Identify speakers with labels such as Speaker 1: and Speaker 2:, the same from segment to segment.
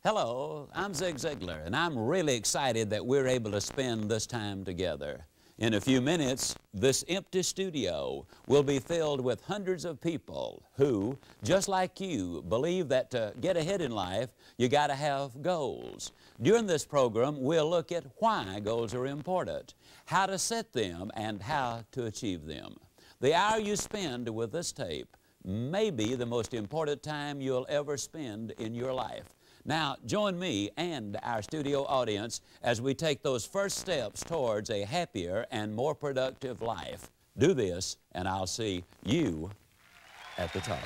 Speaker 1: Hello, I'm Zig Ziglar, and I'm really excited that we're able to spend this time together. In a few minutes, this empty studio will be filled with hundreds of people who, just like you, believe that to get ahead in life, you got to have goals. During this program, we'll look at why goals are important, how to set them, and how to achieve them. The hour you spend with this tape may be the most important time you'll ever spend in your life. Now, join me and our studio audience as we take those first steps towards a happier and more productive life. Do this, and I'll see you at the top.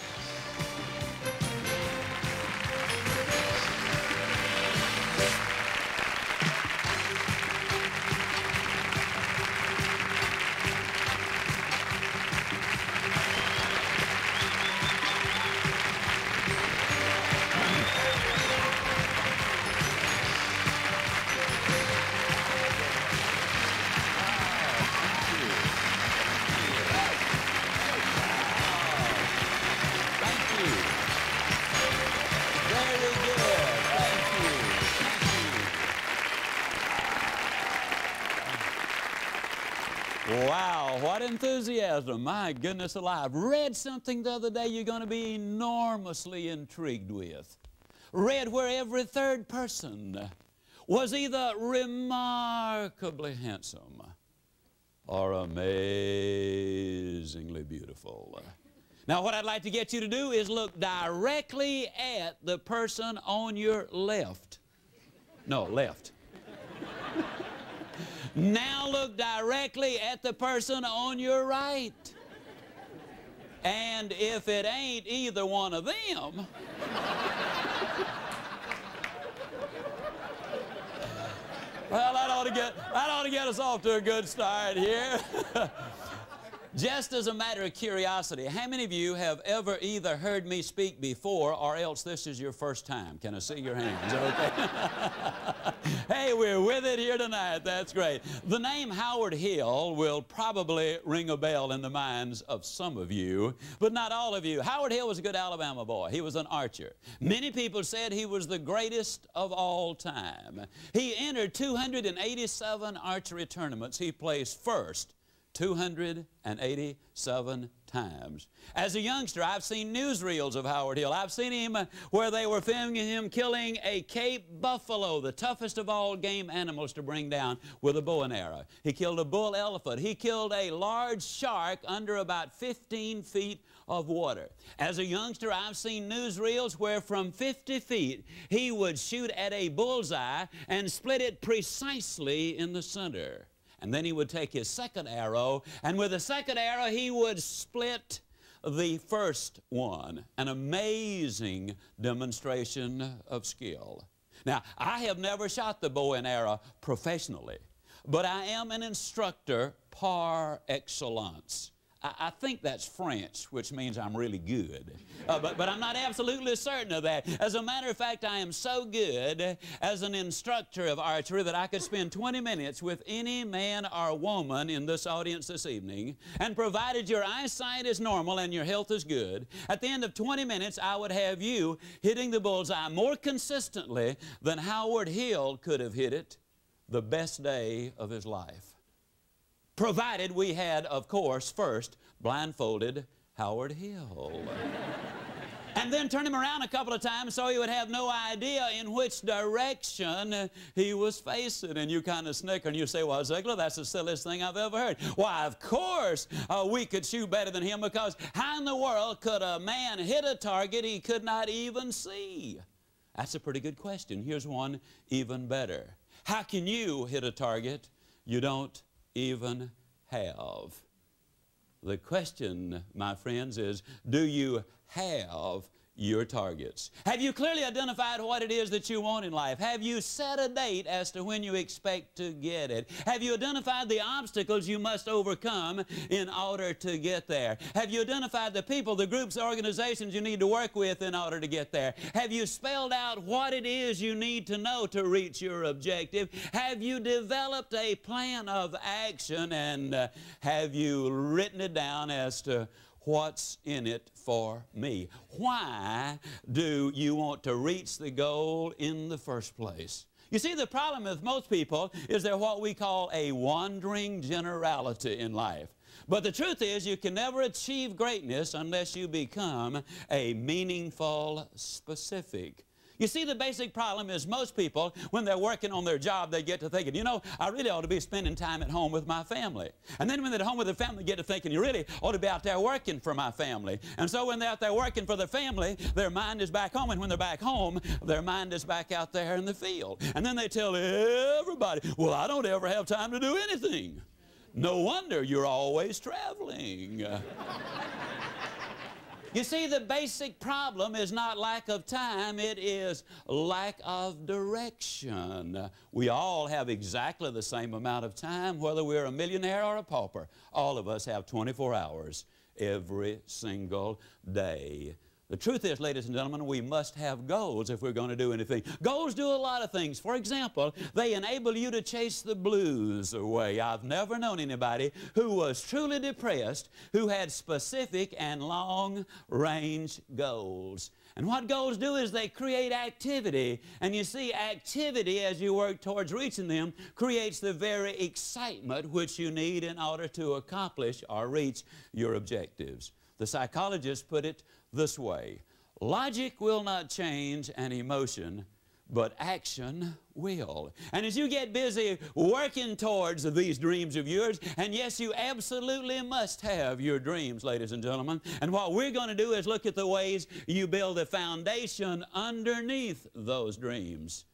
Speaker 1: Wow, what enthusiasm. My goodness alive. Read something the other day you're going to be enormously intrigued with. Read where every third person was either remarkably handsome or amazingly beautiful. Now, what I'd like to get you to do is look directly at the person on your left. No, left. Now look directly at the person on your right. And if it ain't either one of them, well, that ought to get us off to a good start here. Just as a matter of curiosity, how many of you have ever either heard me speak before or else this is your first time? Can I see your hands? Okay. Hey, we're with it here tonight. That's great. The name Howard Hill will probably ring a bell in the minds of some of you, but not all of you. Howard Hill was a good Alabama boy. He was an archer. Many people said he was the greatest of all time. He entered 287 archery tournaments. He placed first 287 times. As a youngster, I've seen newsreels of Howard Hill. I've seen him where they were filming him killing a Cape buffalo, the toughest of all game animals to bring down with a bow and arrow. He killed a bull elephant. He killed a large shark under about 15 feet of water. As a youngster, I've seen newsreels where from 50 feet he would shoot at a bullseye and split it precisely in the center. And then he would take his second arrow, and with the second arrow he would split the first one. An amazing demonstration of skill. Now, I have never shot the bow and arrow professionally, but I am an instructor par excellence. I think that's French, which means I'm really good. But I'm not absolutely certain of that. As a matter of fact, I am so good as an instructor of archery that I could spend 20 minutes with any man or woman in this audience this evening, and provided your eyesight is normal and your health is good, at the end of 20 minutes I would have you hitting the bullseye more consistently than Howard Hill could have hit it the best day of his life. Provided we had, of course, first blindfolded Howard Hill. And then turn him around a couple of times so he would have no idea in which direction he was facing. And you kind of snicker and you say, well, Ziglar, that's the silliest thing I've ever heard. Why, of course we could shoot better than him, because how in the world could a man hit a target he could not even see? That's a pretty good question. Here's one even better. How can you hit a target you don't even have? The question, my friends, is, do you have your targets? Have you clearly identified what it is that you want in life? Have you set a date as to when you expect to get it? Have you identified the obstacles you must overcome in order to get there? Have you identified the people, the groups, the organizations you need to work with in order to get there? Have you spelled out what it is you need to know to reach your objective? Have you developed a plan of action, and have you written it down as to what's in it for me? Why do you want to reach the goal in the first place? You see, the problem with most people is they're what we call a wandering generality in life. But the truth is, you can never achieve greatness unless you become a meaningful specific. You see, the basic problem is most people, when they're working on their job, they get to thinking, you know, I really ought to be spending time at home with my family. And then when they're at home with their family, they get to thinking, you really ought to be out there working for my family. And so when they're out there working for their family, their mind is back home. And when they're back home, their mind is back out there in the field. And then they tell everybody, well, I don't ever have time to do anything. No wonder you're always traveling. You see, the basic problem is not lack of time, it is lack of direction. We all have exactly the same amount of time, whether we're a millionaire or a pauper. All of us have 24 hours every single day. The truth is, ladies and gentlemen, we must have goals if we're going to do anything. Goals do a lot of things. For example, they enable you to chase the blues away. I've never known anybody who was truly depressed who had specific and long-range goals. And what goals do is they create activity. And you see, activity, as you work towards reaching them, creates the very excitement which you need in order to accomplish or reach your objectives. The psychologists put it this way: logic will not change an emotion, but action will. And as you get busy working towards these dreams of yours, and yes, you absolutely must have your dreams, ladies and gentlemen, and what we're going to do is look at the ways you build a foundation underneath those dreams.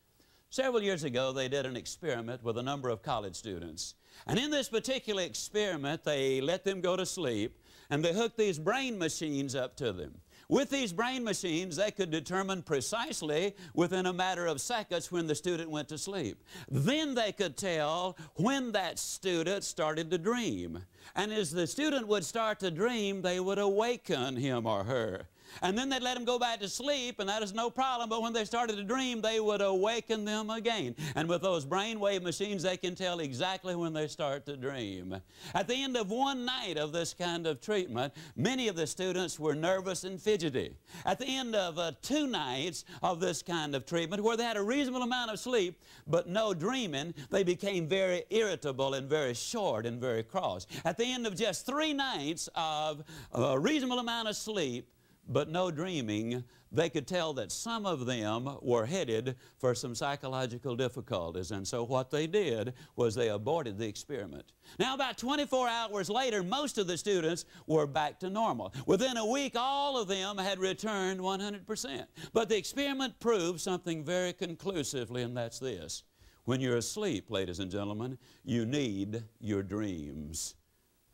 Speaker 1: Several years ago, they did an experiment with a number of college students. And in this particular experiment, they let them go to sleep, and they hooked these brain machines up to them. With these brain machines, they could determine precisely within a matter of seconds when the student went to sleep. Then they could tell when that student started to dream. And as the student would start to dream, they would awaken him or her. And then they'd let them go back to sleep, and that is no problem, but when they started to dream, they would awaken them again. And with those brainwave machines, they can tell exactly when they start to dream. At the end of one night of this kind of treatment, many of the students were nervous and fidgety. At the end of 2 nights of this kind of treatment, where they had a reasonable amount of sleep, but no dreaming, they became very irritable and very short and very cross. At the end of just 3 nights of a reasonable amount of sleep, but no dreaming, they could tell that some of them were headed for some psychological difficulties. And so what they did was they aborted the experiment. Now, about 24 hours later, most of the students were back to normal. Within a week, all of them had returned 100%. But the experiment proved something very conclusively, and that's this: when you're asleep, ladies and gentlemen, you need your dreams.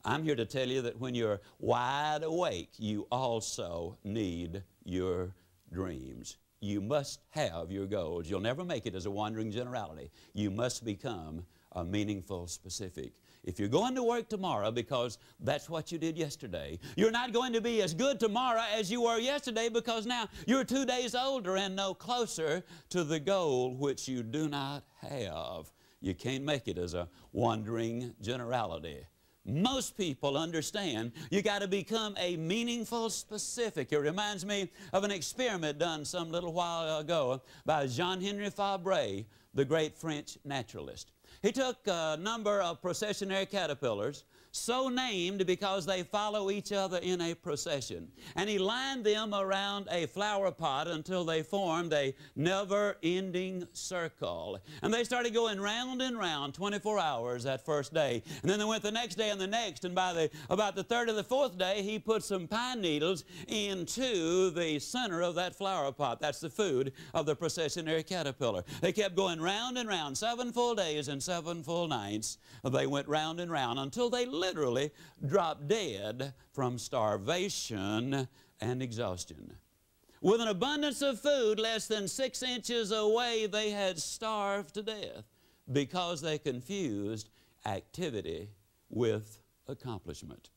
Speaker 1: I'm here to tell you that when you're wide awake, you also need your dreams. You must have your goals. You'll never make it as a wandering generality. You must become a meaningful specific. If you're going to work tomorrow because that's what you did yesterday, you're not going to be as good tomorrow as you were yesterday, because now you're 2 days older and no closer to the goal which you do not have. You can't make it as a wandering generality. Most people understand you got to become a meaningful specific. It reminds me of an experiment done some little while ago by Jean-Henri Fabre, the great French naturalist. He took a number of processionary caterpillars, so named because they follow each other in a procession, and he lined them around a flower pot until they formed a never-ending circle. And they started going round and round 24 hours that first day, and then they went the next day and the next, and by about the 3rd or the 4th day, he put some pine needles into the center of that flower pot. That's the food of the processionary caterpillar. They kept going round and round, 7 full days and 7 full nights. They went round and round until they literally dropped dead from starvation and exhaustion. With an abundance of food less than 6 inches away, they had starved to death because they confused activity with accomplishment.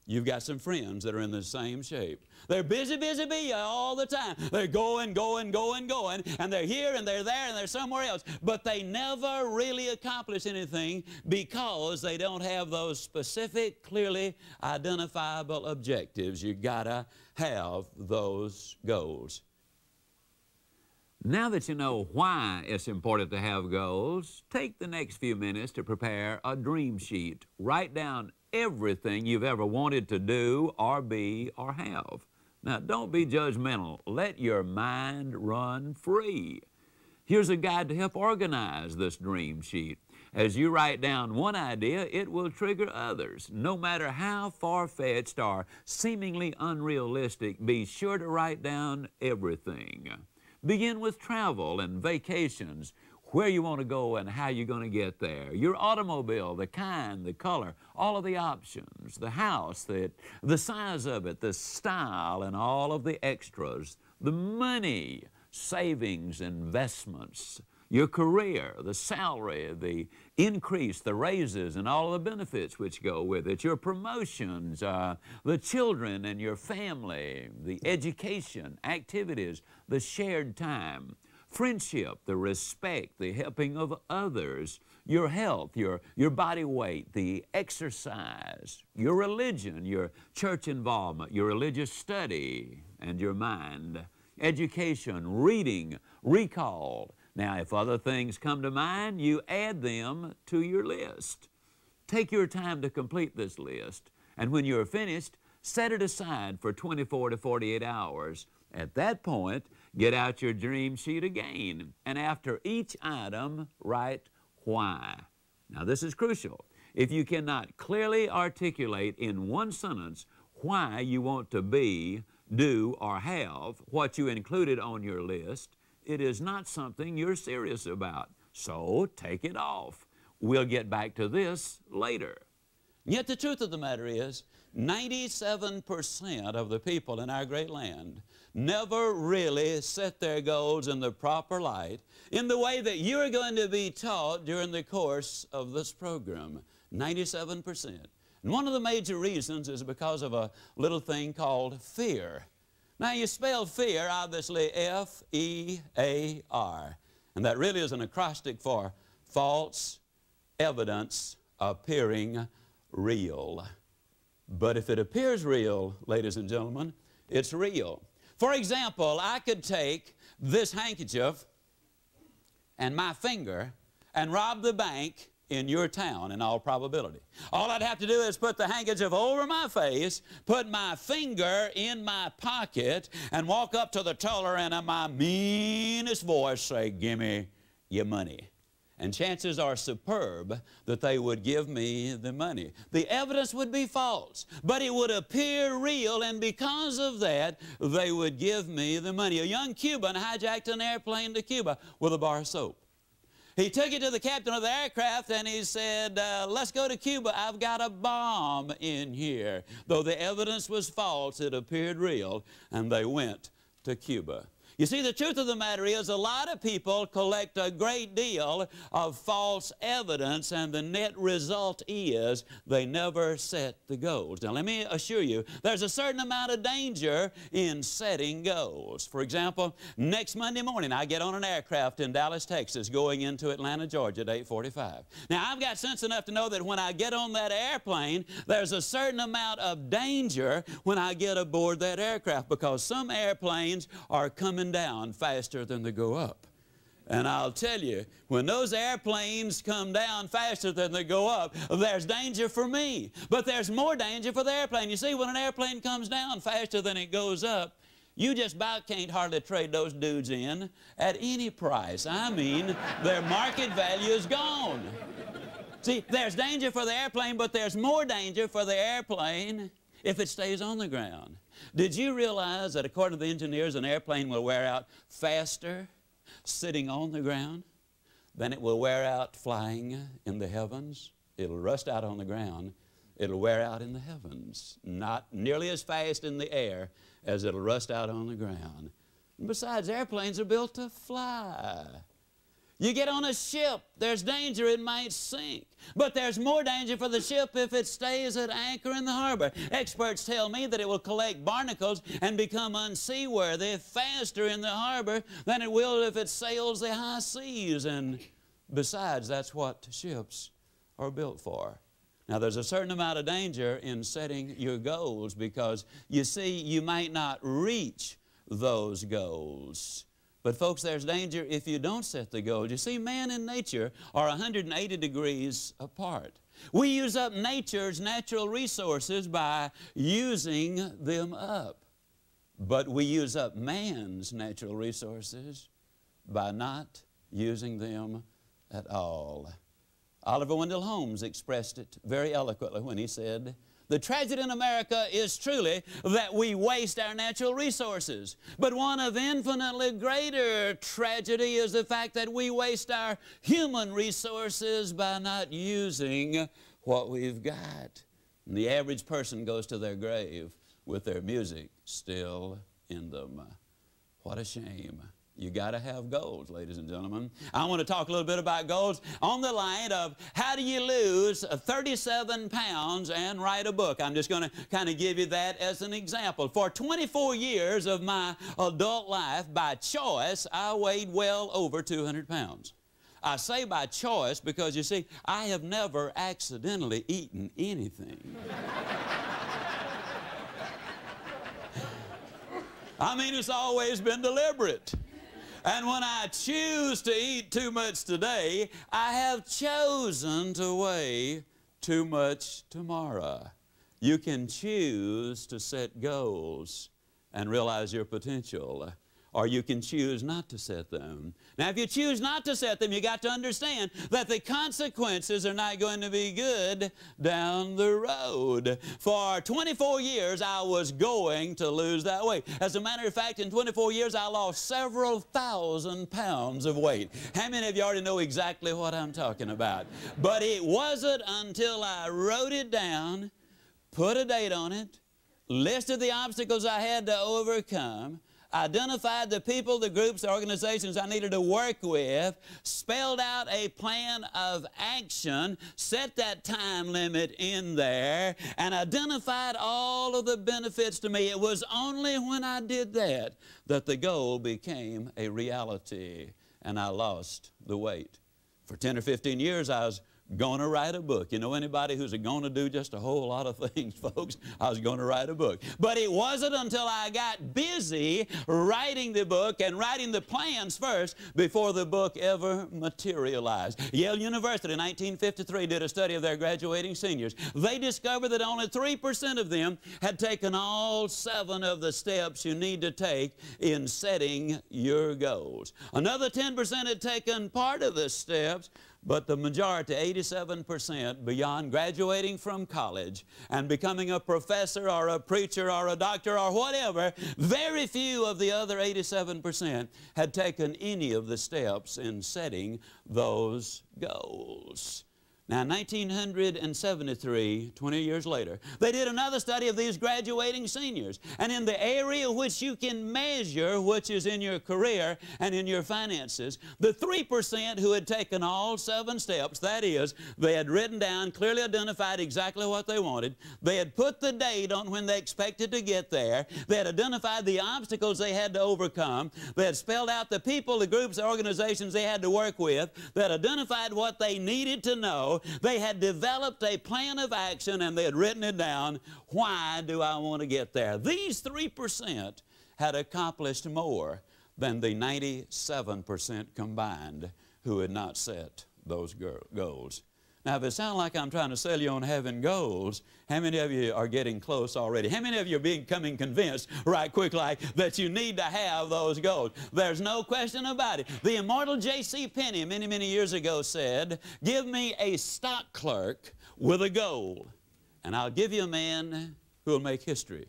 Speaker 1: You've got some friends that are in the same shape. They're busy, busy, busy all the time. They're going, going, going, going, and they're here and they're there and they're somewhere else. But they never really accomplish anything because they don't have those specific, clearly identifiable objectives. You've got to have those goals.
Speaker 2: Now that you know why it's important to have goals, take the next few minutes to prepare a dream sheet. Write down everything you've ever wanted to do or be or have. Now, don't be judgmental. Let your mind run free. Here's a guide to help organize this dream sheet. As you write down one idea, it will trigger others. No matter how far-fetched or seemingly unrealistic, be sure to write down everything. Begin with travel and vacations, where you want to go and how you're going to get there, your automobile, the kind, the color, all of the options, the house, the size of it, the style, and all of the extras, the money, savings, investments, your career, the salary, the increase, the raises, and all of the benefits which go with it, your promotions, the children and your family, the education, activities, the shared time, friendship, the respect, the helping of others, your health, your body weight, the exercise, your religion, your church involvement, your religious study, and your mind, education, reading, recall. Now, if other things come to mind, you add them to your list. Take your time to complete this list, and when you're finished, set it aside for 24 to 48 hours. At that point, get out your dream sheet again, and after each item, write why. Now, this is crucial. If you cannot clearly articulate in one sentence why you want to be, do, or have what you included on your list, it is not something you're serious about. So take it off. We'll get back to this later.
Speaker 1: Yet the truth of the matter is, 97% of the people in our great land never really set their goals in the proper light in the way that you're going to be taught during the course of this program. 97%. And one of the major reasons is because of a little thing called fear. Now, you spell fear, obviously, F-E-A-R. And that really is an acrostic for false evidence appearing real. But if it appears real, ladies and gentlemen, it's real. For example, I could take this handkerchief and my finger and rob the bank in your town in all probability. All I'd have to do is put the handkerchief over my face, put my finger in my pocket, and walk up to the teller and in my meanest voice say, "Give me your money." And chances are superb that they would give me the money. The evidence would be false, but it would appear real, and because of that, they would give me the money. A young Cuban hijacked an airplane to Cuba with a bar of soap. He took it to the captain of the aircraft and he said, "Let's go to Cuba. I've got a bomb in here." Though the evidence was false, it appeared real, and they went to Cuba. You see, the truth of the matter is a lot of people collect a great deal of false evidence, and the net result is they never set the goals. Now, let me assure you, there's a certain amount of danger in setting goals. For example, next Monday morning, I get on an aircraft in Dallas, Texas, going into Atlanta, Georgia at 8:45. Now, I've got sense enough to know that when I get on that airplane, there's a certain amount of danger when I get aboard that aircraft, because some airplanes are coming down faster than they go up. And I'll tell you, when those airplanes come down faster than they go up, there's danger for me. But there's more danger for the airplane. You see, when an airplane comes down faster than it goes up, you just about can't hardly trade those dudes in at any price. I mean, their market value is gone. See, there's danger for the airplane, but there's more danger for the airplane if it stays on the ground. Did you realize that according to the engineers, an airplane will wear out faster sitting on the ground than it will wear out flying in the heavens? It'll rust out on the ground. It'll wear out in the heavens. Not nearly as fast in the air as it'll rust out on the ground. And besides, airplanes are built to fly. You get on a ship, there's danger it might sink. But there's more danger for the ship if it stays at anchor in the harbor. Experts tell me that it will collect barnacles and become unseaworthy faster in the harbor than it will if it sails the high seas. And besides, that's what ships are built for. Now, there's a certain amount of danger in setting your goals because, you see, you might not reach those goals. But, folks, there's danger if you don't set the goals. You see, man and nature are 180 degrees apart. We use up nature's natural resources by using them up. But we use up man's natural resources by not using them at all. Oliver Wendell Holmes expressed it very eloquently when he said, "The tragedy in America is truly that we waste our natural resources. But one of infinitely greater tragedy is the fact that we waste our human resources by not using what we've got." And the average person goes to their grave with their music still in them. What a shame. You got to have goals, ladies and gentlemen. I want to talk a little bit about goals on the line of how do you lose 37 pounds and write a book. I'm just going to kind of give you that as an example. For 24 years of my adult life, by choice, I weighed well over 200 pounds. I say by choice because, you see, I have never accidentally eaten anything. I mean, it's always been deliberate. And when I choose to eat too much today, I have chosen to weigh too much tomorrow. You can choose to set goals and realize your potential, or you can choose not to set them. Now, if you choose not to set them, you got to understand that the consequences are not going to be good down the road. For 24 years, I was going to lose that weight. As a matter of fact, in 24 years, I lost several thousand pounds of weight. How many of you already know exactly what I'm talking about? But it wasn't until I wrote it down, put a date on it, listed the obstacles I had to overcome, identified the people, the groups, the organizations I needed to work with, spelled out a plan of action, set that time limit in there, and identified all of the benefits to me. It was only when I did that that the goal became a reality, and I lost the weight. For 10 or 15 years, I was going to write a book. You know anybody who's going to do just a whole lot of things, folks? I was going to write a book. But it wasn't until I got busy writing the book and writing the plans first before the book ever materialized. Yale University in 1953 did a study of their graduating seniors. They discovered that only 3% of them had taken all 7 of the steps you need to take in setting your goals. Another 10% had taken part of the steps, but the majority, 87%, beyond graduating from college and becoming a professor or a preacher or a doctor or whatever, very few of the other 87% had taken any of the steps in setting those goals. Now, in 1973, 20 years later, they did another study of these graduating seniors. And in the area which you can measure, which is in your career and in your finances, the 3% who had taken all 7 steps, that is, they had written down, clearly identified exactly what they wanted, they had put the date on when they expected to get there, they had identified the obstacles they had to overcome, they had spelled out the people, the groups, the organizations they had to work with, they had identified what they needed to know, they had developed a plan of action, and they had written it down. Why do I want to get there? These 3% had accomplished more than the 97% combined who had not set those goals. Now, if it sounds like I'm trying to sell you on having goals, how many of you are getting close already? How many of you are becoming convinced right quick like that you need to have those goals? There's no question about it. The immortal J.C. Penney many, many years ago said, "Give me a stock clerk with a goal, and I'll give you a man who will make history.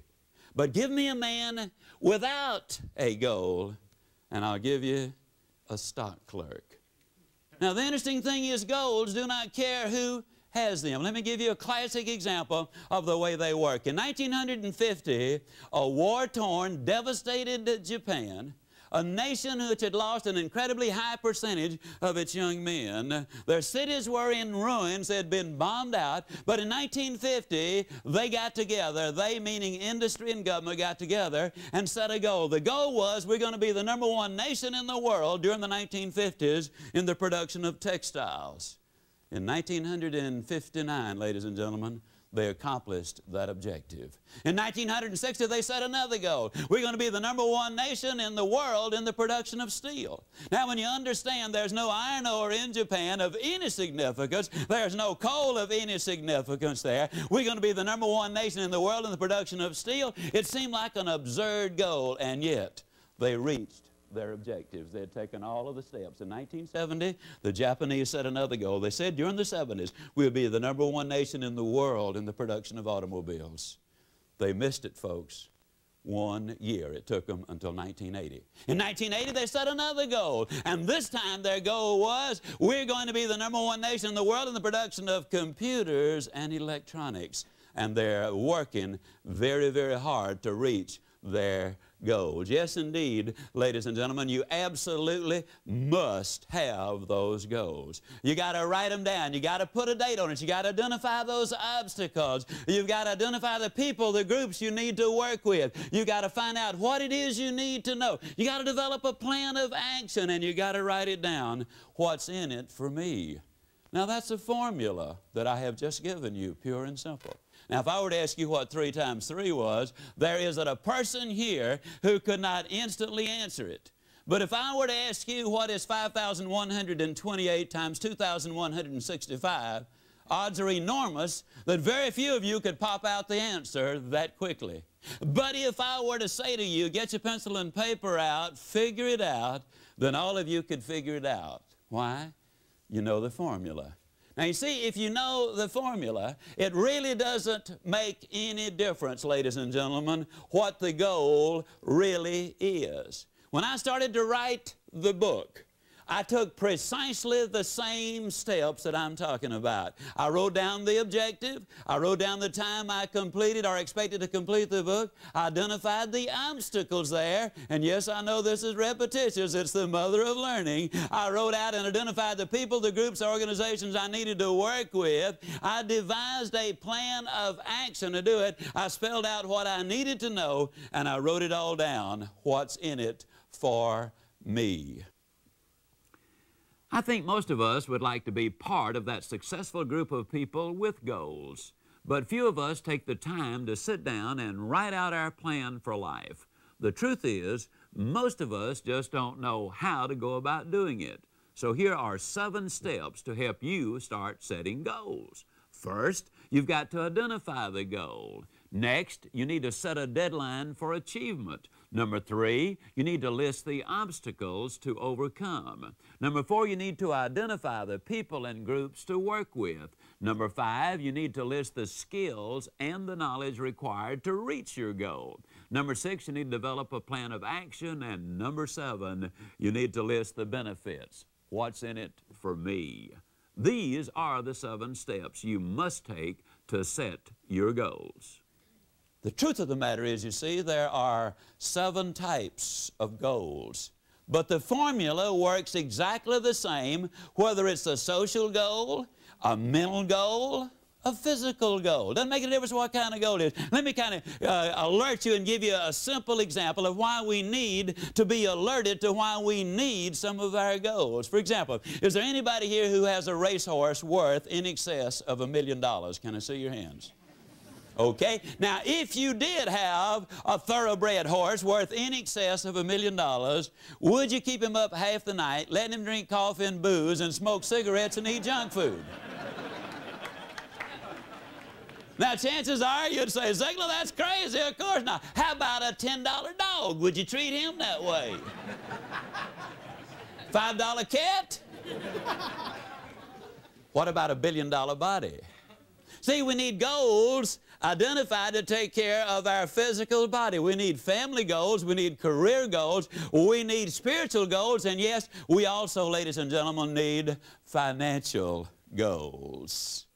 Speaker 1: But give me a man without a goal, and I'll give you a stock clerk." Now, the interesting thing is goals do not care who has them. Let me give you a classic example of the way they work. In 1950, a war-torn, devastated Japan a nation which had lost an incredibly high percentage of its young men. Their cities were in ruins, they had been bombed out, but in 1950 they got together, they meaning industry and government got together and set a goal. The goal was we're going to be the #1 nation in the world during the 1950s in the production of textiles. In 1959, ladies and gentlemen, they accomplished that objective. In 1960, they set another goal. We're going to be the #1 nation in the world in the production of steel. Now, when you understand there's no iron ore in Japan of any significance, there's no coal of any significance there, we're going to be the #1 nation in the world in the production of steel, it seemed like an absurd goal, and yet they reached their objectives. They had taken all of the steps. In 1970, the Japanese set another goal. They said during the 70s, we'll be the #1 nation in the world in the production of automobiles. They missed it, folks. 1 year. It took them until 1980. In 1980, they set another goal, and this time their goal was, we're going to be the #1 nation in the world in the production of computers and electronics. And they're working very, very hard to reach their goals. Yes, indeed, ladies and gentlemen, you absolutely must have those goals. You got to write them down. You got to put a date on it. You got to identify those obstacles. You've got to identify the people, the groups you need to work with. You got to find out what it is you need to know. You got to develop a plan of action, and you got to write it down. What's in it for me? Now, that's a formula that I have just given you, pure and simple. Now, if I were to ask you what 3 times 3 was, there isn't a person here who could not instantly answer it. But if I were to ask you what is 5,128 times 2,165, odds are enormous that very few of you could pop out the answer that quickly. But if I were to say to you, get your pencil and paper out, figure it out, then all of you could figure it out. Why? You know the formula. Now, you see, if you know the formula, it really doesn't make any difference, ladies and gentlemen, what the goal really is. When I started to write the book, I took precisely the same steps that I'm talking about. I wrote down the objective. I wrote down the time I completed or expected to complete the book. I identified the obstacles there. And yes, I know this is repetitious. It's the mother of learning. I wrote out and identified the people, the groups, the organizations I needed to work with. I devised a plan of action to do it. I spelled out what I needed to know, and I wrote it all down, what's in it for me.
Speaker 2: I think most of us would like to be part of that successful group of people with goals, but few of us take the time to sit down and write out our plan for life. The truth is, most of us just don't know how to go about doing it. So here are 7 steps to help you start setting goals. First, you've got to identify the goal. Next, you need to set a deadline for achievement. Number 3, you need to list the obstacles to overcome. Number 4, you need to identify the people and groups to work with. Number 5, you need to list the skills and the knowledge required to reach your goal. Number 6, you need to develop a plan of action. And number 7, you need to list the benefits. What's in it for me? These are the 7 steps you must take to set your goals.
Speaker 1: The truth of the matter is, you see, there are 7 types of goals. But the formula works exactly the same, whether it's a social goal, a mental goal, a physical goal. Doesn't make a difference what kind of goal it is. Let me kind of alert you and give you a simple example of why we need to be alerted to why we need some of our goals. For example, is there anybody here who has a racehorse worth in excess of $1 million? Can I see your hands? Okay, now if you did have a thoroughbred horse worth in excess of $1 million, would you keep him up half the night, letting him drink coffee and booze and smoke cigarettes and eat junk food? Now, chances are you'd say, Ziglar, that's crazy. Of course not. How about a $10 dog? Would you treat him that way? $5 cat? What about a $1 billion body? See, we need goals identified to take care of our physical body. We need family goals, we need career goals, we need spiritual goals, and yes, we also, ladies and gentlemen, need financial goals.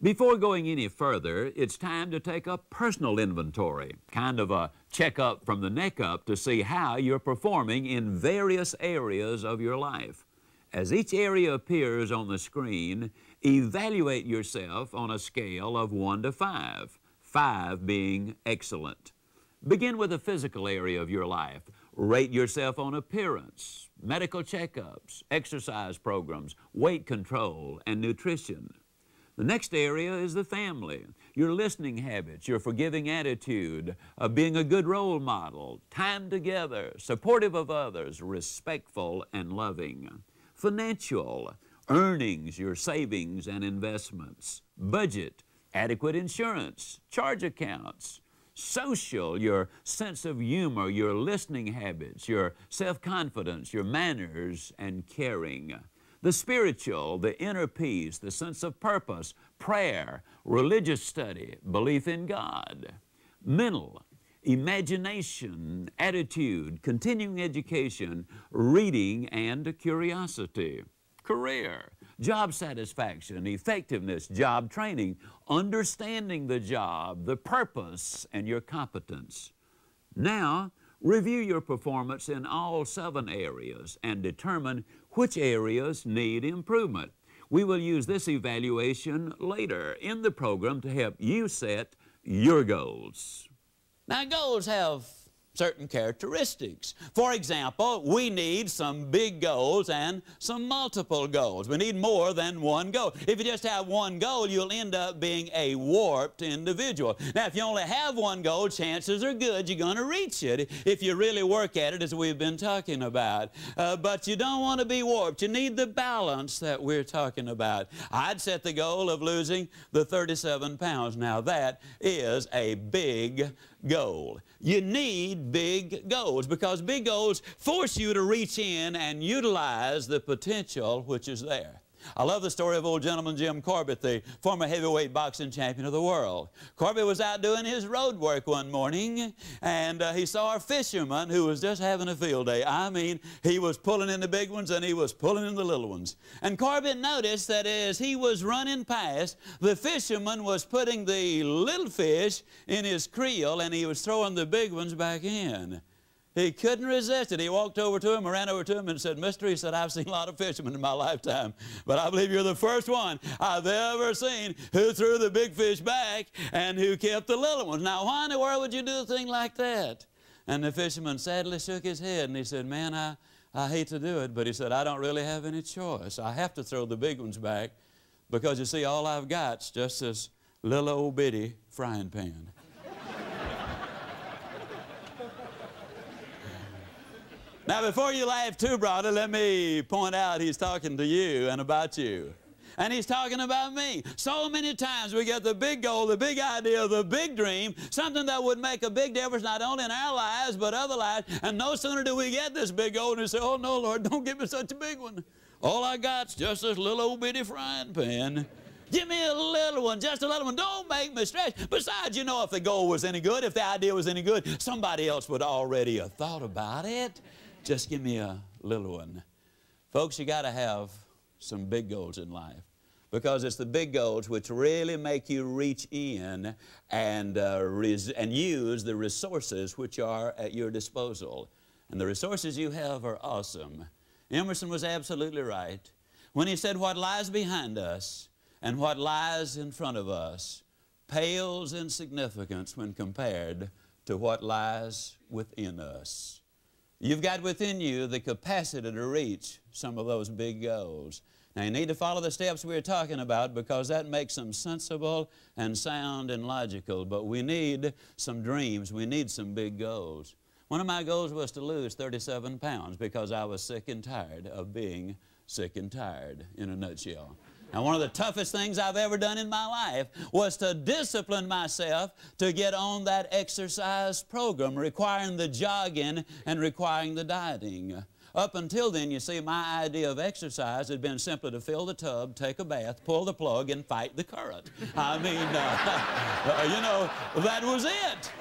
Speaker 2: Before going any further, it's time to take a personal inventory, kind of a checkup from the neck up to see how you're performing in various areas of your life. As each area appears on the screen, evaluate yourself on a scale of 1 to 5, 5 being excellent. Begin with the physical area of your life. Rate yourself on appearance, medical checkups, exercise programs, weight control, and nutrition. The next area is the family, your listening habits, your forgiving attitude, being a good role model, time together, supportive of others, respectful and loving. Financial, earnings, your savings and investments. Budget, adequate insurance, charge accounts. Social, your sense of humor, your listening habits, your self-confidence, your manners and caring. The spiritual, the inner peace, the sense of purpose, prayer, religious study, belief in God. Mental, imagination, attitude, continuing education, reading, and curiosity. Career, job satisfaction, effectiveness, job training, understanding the job, the purpose, and your competence. Now, review your performance in all 7 areas and determine which areas need improvement. We will use this evaluation later in the program to help you set your goals.
Speaker 1: Now, goals have certain characteristics. For example, we need some big goals and some multiple goals. We need more than one goal. If you just have one goal, you'll end up being a warped individual. Now, if you only have one goal, chances are good you're going to reach it if you really work at it, as we've been talking about. But you don't want to be warped. You need the balance that we're talking about. I'd set the goal of losing the 37 pounds. Now, that is a big goal. You need big goals because big goals force you to reach in and utilize the potential which is there. I love the story of old gentleman Jim Corbett, the former heavyweight boxing champion of the world. Corbett was out doing his road work one morning, and he saw a fisherman who was just having a field day. I mean, he was pulling in the big ones and he was pulling in the little ones. And Corbett noticed that as he was running past, the fisherman was putting the little fish in his creel and he was throwing the big ones back in. He couldn't resist it. He walked over to him, ran over to him and said, "Mister," he said, "I've seen a lot of fishermen in my lifetime, but I believe you're the first one I've ever seen who threw the big fish back and who kept the little ones. Now, why in the world would you do a thing like that?" And the fisherman sadly shook his head and he said, "Man, I hate to do it, but," he said, "I don't really have any choice. I have to throw the big ones back because, you see, all I've got's just this little old bitty frying pan." Now, before you laugh too broadly, let me point out he's talking to you and about you. And he's talking about me. So many times we get the big goal, the big idea, the big dream, something that would make a big difference not only in our lives but other lives. And no sooner do we get this big goal and we say, "Oh, no, Lord, don't give me such a big one. All I got's just this little old bitty frying pan. Give me a little one, just a little one. Don't make me stretch." Besides, you know, if the goal was any good, if the idea was any good, somebody else would already have thought about it. Just give me a little one. Folks, you got to have some big goals in life because it's the big goals which really make you reach in and use the resources which are at your disposal. And the resources you have are awesome. Emerson was absolutely right when he said what lies behind us and what lies in front of us pales in significance when compared to what lies within us. You've got within you the capacity to reach some of those big goals. Now, you need to follow the steps we're talking about because that makes them sensible and sound and logical. But we need some dreams. We need some big goals. One of my goals was to lose 37 pounds because I was sick and tired of being sick and tired, in a nutshell. Now, one of the toughest things I've ever done in my life was to discipline myself to get on that exercise program, requiring the jogging and requiring the dieting. Up until then, you see, my idea of exercise had been simply to fill the tub, take a bath, pull the plug, and fight the current. I mean, you know, that was it.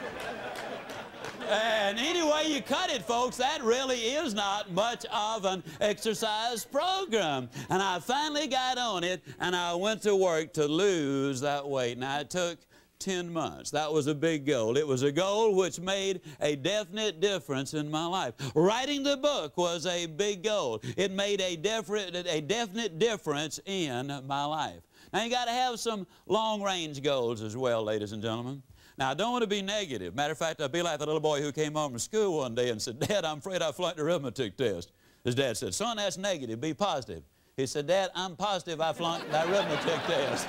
Speaker 1: And any way you cut it, folks, that really is not much of an exercise program. And I finally got on it, and I went to work to lose that weight. Now, it took 10 months. That was a big goal. It was a goal which made a definite difference in my life. Writing the book was a big goal. It made a definite difference in my life. Now, you got to have some long-range goals as well, ladies and gentlemen. Now, I don't want to be negative. Matter of fact, I'd be like the little boy who came home from school one day and said, "Dad, I'm afraid I flunked the arithmetic test." His dad said, "Son, that's negative. Be positive." He said, "Dad, I'm positive I flunked the arithmetic test."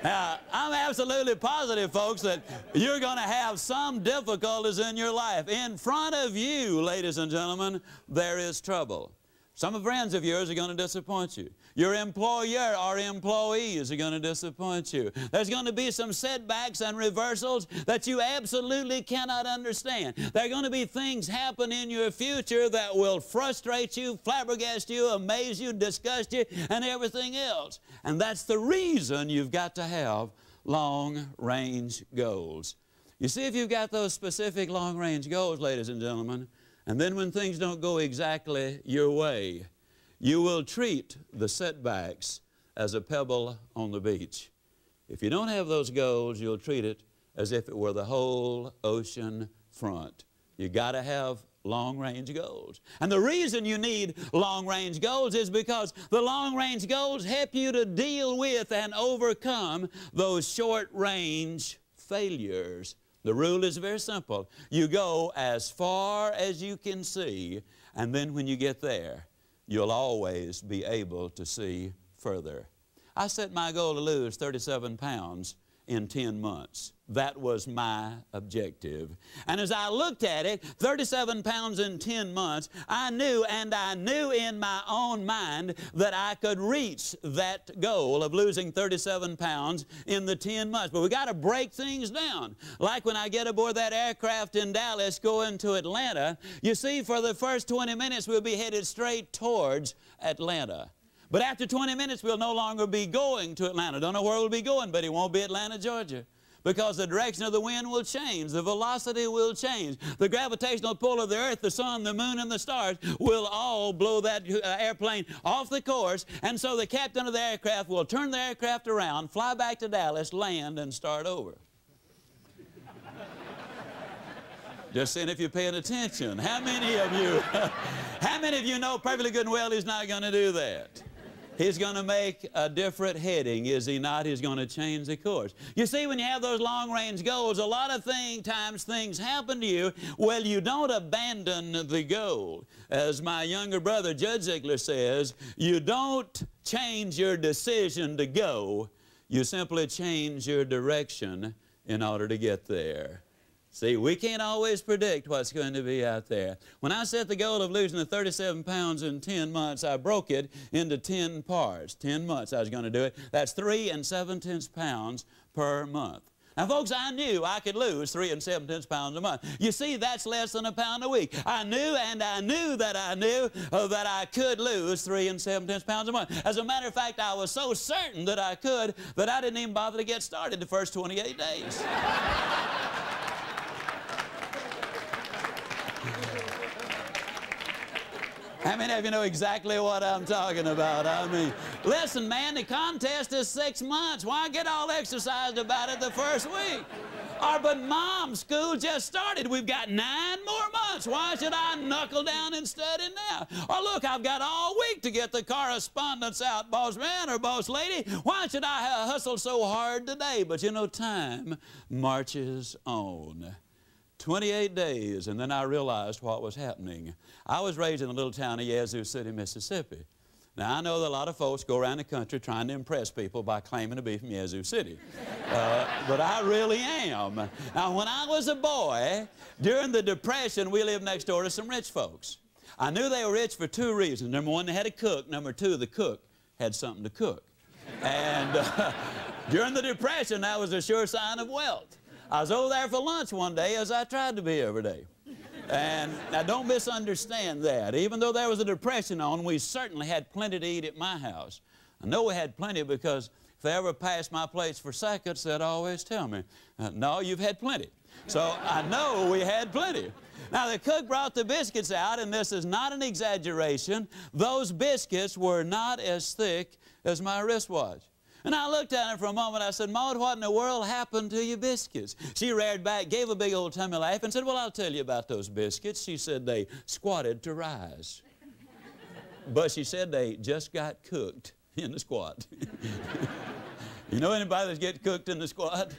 Speaker 1: Now, I'm absolutely positive, folks, that you're going to have some difficulties in your life. In front of you, ladies and gentlemen, there is trouble. Some friends of yours are going to disappoint you. Your employer or employees are going to disappoint you. There's going to be some setbacks and reversals that you absolutely cannot understand. There are going to be things happen in your future that will frustrate you, flabbergast you, amaze you, disgust you, and everything else. And that's the reason you've got to have long-range goals. You see, if you've got those specific long-range goals, ladies and gentlemen, and then when things don't go exactly your way, you will treat the setbacks as a pebble on the beach. If you don't have those goals, you'll treat it as if it were the whole ocean front. You got to have long-range goals. And the reason you need long-range goals is because the long-range goals help you to deal with and overcome those short-range failures. The rule is very simple. You go as far as you can see, and then when you get there, you'll always be able to see further. I set my goal to lose 37 pounds in 10 months. That was my objective. And as I looked at it, 37 pounds in 10 months, I knew in my own mind that I could reach that goal of losing 37 pounds in the 10 months. But we got to break things down. Like when I get aboard that aircraft in Dallas going to Atlanta, you see, for the first 20 minutes we'll be headed straight towards Atlanta. But after 20 minutes, we'll no longer be going to Atlanta. Don't know where we'll be going, but it won't be Atlanta, Georgia. Because the direction of the wind will change. The velocity will change. The gravitational pull of the earth, the sun, the moon, and the stars will all blow that airplane off the course. And so the captain of the aircraft will turn the aircraft around, fly back to Dallas, land, and start over. Just seeing if you're paying attention. How many of you know perfectly good and well he's not going to do that? He's going to make a different heading, is he not? He's going to change the course. You see, when you have those long-range goals, a lot of times things happen to you. Well, you don't abandon the goal. As my younger brother, Zig Ziglar, says, you don't change your decision to go. You simply change your direction in order to get there. See, we can't always predict what's going to be out there. When I set the goal of losing the 37 pounds in 10 months, I broke it into 10 parts. 10 months I was going to do it. That's 3 7/10 pounds per month. Now, folks, I knew I could lose 3 7/10 pounds a month. You see, that's less than a pound a week. I knew that I could lose 3 7/10 pounds a month. As a matter of fact, I was so certain that I could that I didn't even bother to get started the first 28 days. How many of you know exactly what I'm talking about? I mean, listen, man, the contest is 6 months. Why get all exercised about it the first week? But Mom, school just started. We've got 9 more months. Why should I knuckle down and study now? Or look, I've got all week to get the correspondence out, boss man or boss lady. Why should I hustle so hard today? But you know, time marches on. 28 days, and then I realized what was happening. I was raised in the little town of Yazoo City, Mississippi. Now, I know that a lot of folks go around the country trying to impress people by claiming to be from Yazoo City. But I really am. Now, when I was a boy, during the Depression, we lived next door to some rich folks. I knew they were rich for 2 reasons. Number 1, they had a cook. Number 2, the cook had something to cook. And during the Depression, that was a sure sign of wealth. I was over there for lunch one day, as I tried to be every day. And now don't misunderstand that. Even though there was a depression on, we certainly had plenty to eat at my house. I know we had plenty because if they ever passed my plates for seconds, they'd always tell me, no, you've had plenty. So I know we had plenty. Now, the cook brought the biscuits out, and this is not an exaggeration. Those biscuits were not as thick as my wristwatch. And I looked at her for a moment. I said, Maud, what in the world happened to your biscuits? She reared back, gave a big old tummy laugh, and said, well, I'll tell you about those biscuits. She said they squatted to rise. But she said they just got cooked in the squat. You know anybody that's getting cooked in the squat?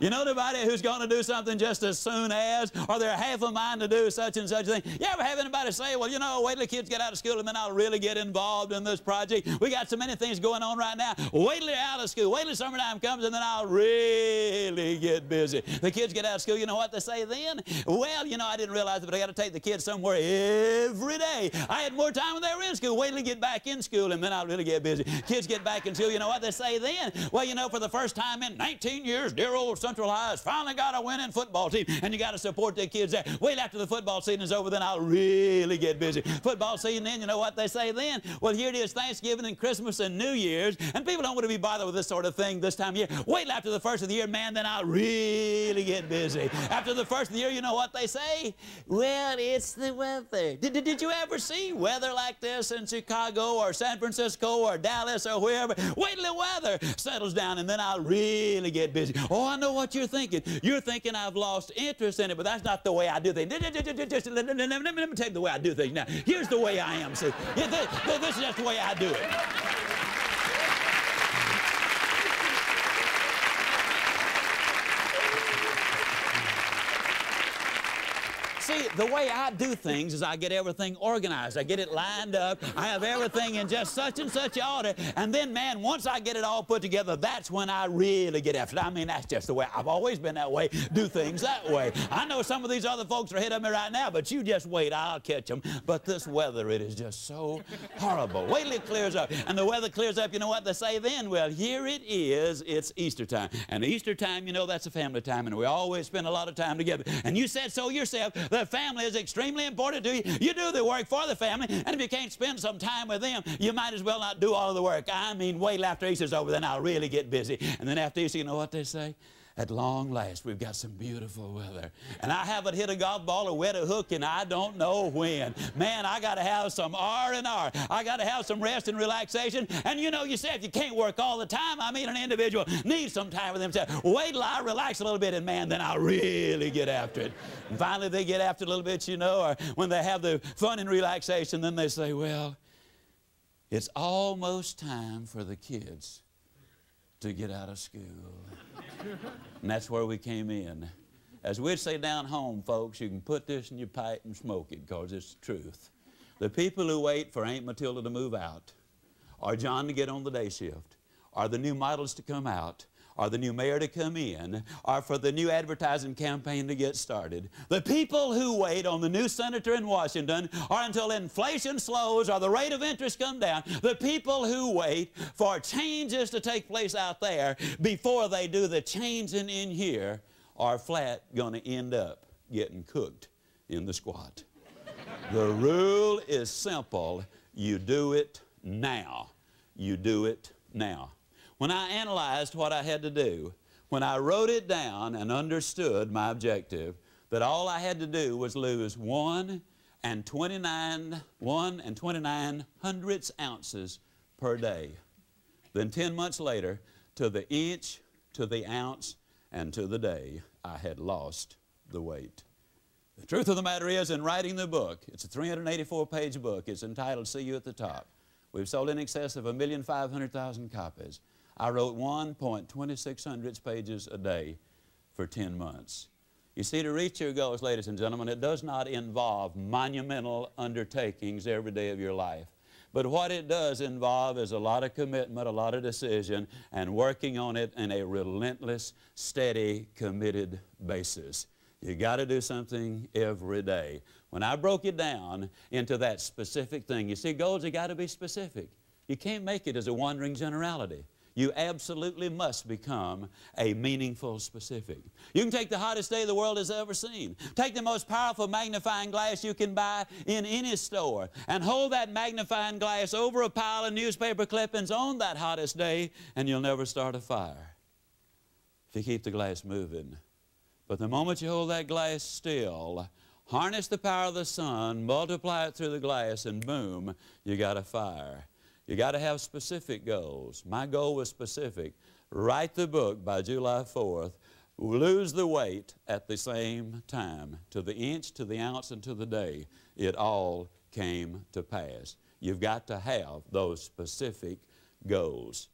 Speaker 1: You know anybody who's going to do something just as soon as, or they're half a mind to do such and such a thing? You ever have anybody say, well, you know, wait till the kids get out of school and then I'll really get involved in this project. We got so many things going on right now. Wait till they're out of school. Wait till summertime comes and then I'll really get busy. The kids get out of school, you know what they say then? Well, you know, I didn't realize it, but I got to take the kids somewhere every day. I had more time when they were in school. Wait till they get back in school and then I'll really get busy. Kids get back in school, you know what they say then? Well, you know, for the first time in 19 years, dear old Central High has finally got a winning football team, and you got to support the kids there. Wait after the football season is over, then I'll really get busy. Football season then, you know what they say then? Well, here it is, Thanksgiving and Christmas and New Year's, and people don't want to be bothered with this sort of thing this time of year. Wait after the first of the year, man, then I'll really get busy. After the first of the year, you know what they say? Well, it's the weather. Did you ever see weather like this in Chicago or San Francisco or Dallas or wherever? Wait till the weather settles down and then I'll really get busy. Oh, I know what you're thinking. You're thinking I've lost interest in it, but that's not the way I do things. Let me tell you the way I do things now. Here's the way I am. See, this is just the way I do it. See, the way I do things is I get everything organized. I get it lined up. I have everything in just such and such order. And then, man, once I get it all put together, that's when I really get after it. I mean, that's just the way. I've always been that way. Do things that way. I know some of these other folks are ahead of me right now, but you just wait. I'll catch them. But this weather, it is just so horrible. Wait till it clears up. And the weather clears up, you know what they say then? Well, here it is. It's Easter time. And Easter time, you know, that's a family time, and we always spend a lot of time together. And you said so yourself. The family is extremely important to you. You do the work for the family, and if you can't spend some time with them, you might as well not do all of the work. I mean, wait till after Easter's over, then I'll really get busy. And then after Easter, you know what they say? At long last, we've got some beautiful weather. And I haven't hit a golf ball or wet a hook and I don't know when. Man, I got to have some R&R. I got to have some rest and relaxation. And you know, you say if you can't work all the time, I mean, an individual needs some time with themselves. Wait till I relax a little bit, and man, then I'll really get after it. And finally, they get after it a little bit, you know, or when they have the fun and relaxation, then they say, well, it's almost time for the kids to get out of school. And that's where we came in. As we'd say down home, folks, you can put this in your pipe and smoke it, because it's the truth. The people who wait for Aunt Matilda to move out, or John to get on the day shift, or the new models to come out, or the new mayor to come in, or for the new advertising campaign to get started. The people who wait on the new senator in Washington, or until inflation slows or the rate of interest come down. The people who wait for changes to take place out there before they do the changing in here are flat going to end up getting cooked in the squat. The rule is simple. You do it now. You do it now. When I analyzed what I had to do, when I wrote it down and understood my objective, that all I had to do was lose 1 29 hundredths ounces per day. Then 10 months later, to the inch, to the ounce, and to the day, I had lost the weight. The truth of the matter is, in writing the book, it's a 384-page book. It's entitled See You at the Top. We've sold in excess of 1,500,000 copies. I wrote 1.26 pages a day for 10 months. You see, to reach your goals, ladies and gentlemen, it does not involve monumental undertakings every day of your life. But what it does involve is a lot of commitment, a lot of decision, and working on it in a relentless, steady, committed basis. You got to do something every day. When I broke it down into that specific thing, you see, goals have got to be specific. You can't make it as a wandering generality. You absolutely must become a meaningful specific. You can take the hottest day the world has ever seen. Take the most powerful magnifying glass you can buy in any store and hold that magnifying glass over a pile of newspaper clippings on that hottest day, and you'll never start a fire. If you keep the glass moving, But the moment you hold that glass still, harness the power of the sun, multiply it through the glass, and boom, you got a fire. You got to have specific goals. My goal was specific. Write the book by July 4th. Lose the weight at the same time. To the inch, to the ounce, and to the day. It all came to pass. You've got to have those specific goals.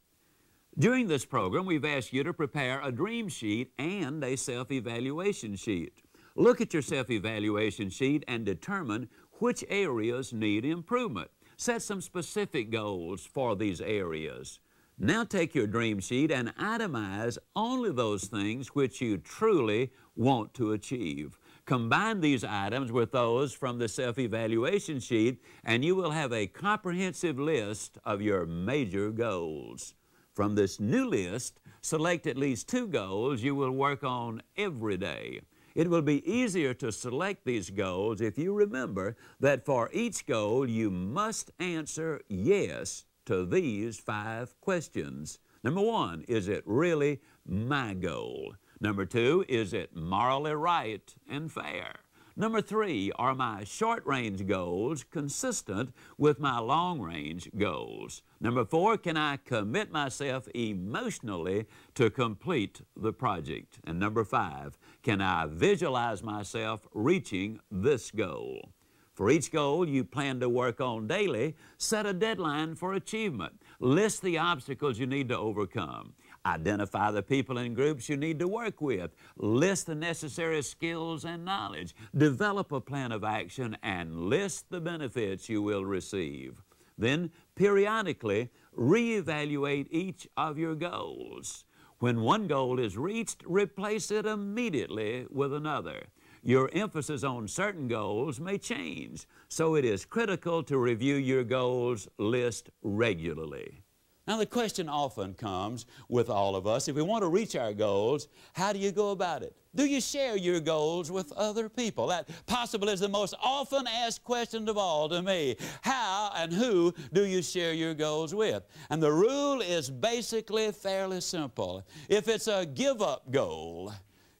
Speaker 2: During this program, we've asked you to prepare a dream sheet and a self-evaluation sheet. Look at your self-evaluation sheet and determine which areas need improvement. Set some specific goals for these areas. Now take your dream sheet and itemize only those things which you truly want to achieve. Combine these items with those from the self-evaluation sheet, and you will have a comprehensive list of your major goals. From this new list, select at least 2 goals you will work on every day. It will be easier to select these goals if you remember that for each goal you must answer yes to these 5 questions. Number 1, is it really my goal? Number 2, is it morally right and fair? Number 3, are my short-range goals consistent with my long-range goals? Number 4, can I commit myself emotionally to complete the project? And number 5, can I visualize myself reaching this goal? For each goal you plan to work on daily, set a deadline for achievement. List the obstacles you need to overcome. Identify the people and groups you need to work with. List the necessary skills and knowledge. Develop a plan of action and list the benefits you will receive. Then, periodically, reevaluate each of your goals. When one goal is reached, replace it immediately with another. Your emphasis on certain goals may change, so it is critical to review your goals list regularly.
Speaker 1: Now, the question often comes with all of us, if we want to reach our goals, how do you go about it? Do you share your goals with other people? That possibly is the most often asked question of all to me. How and who do you share your goals with? And the rule is basically fairly simple. If it's a give-up goal,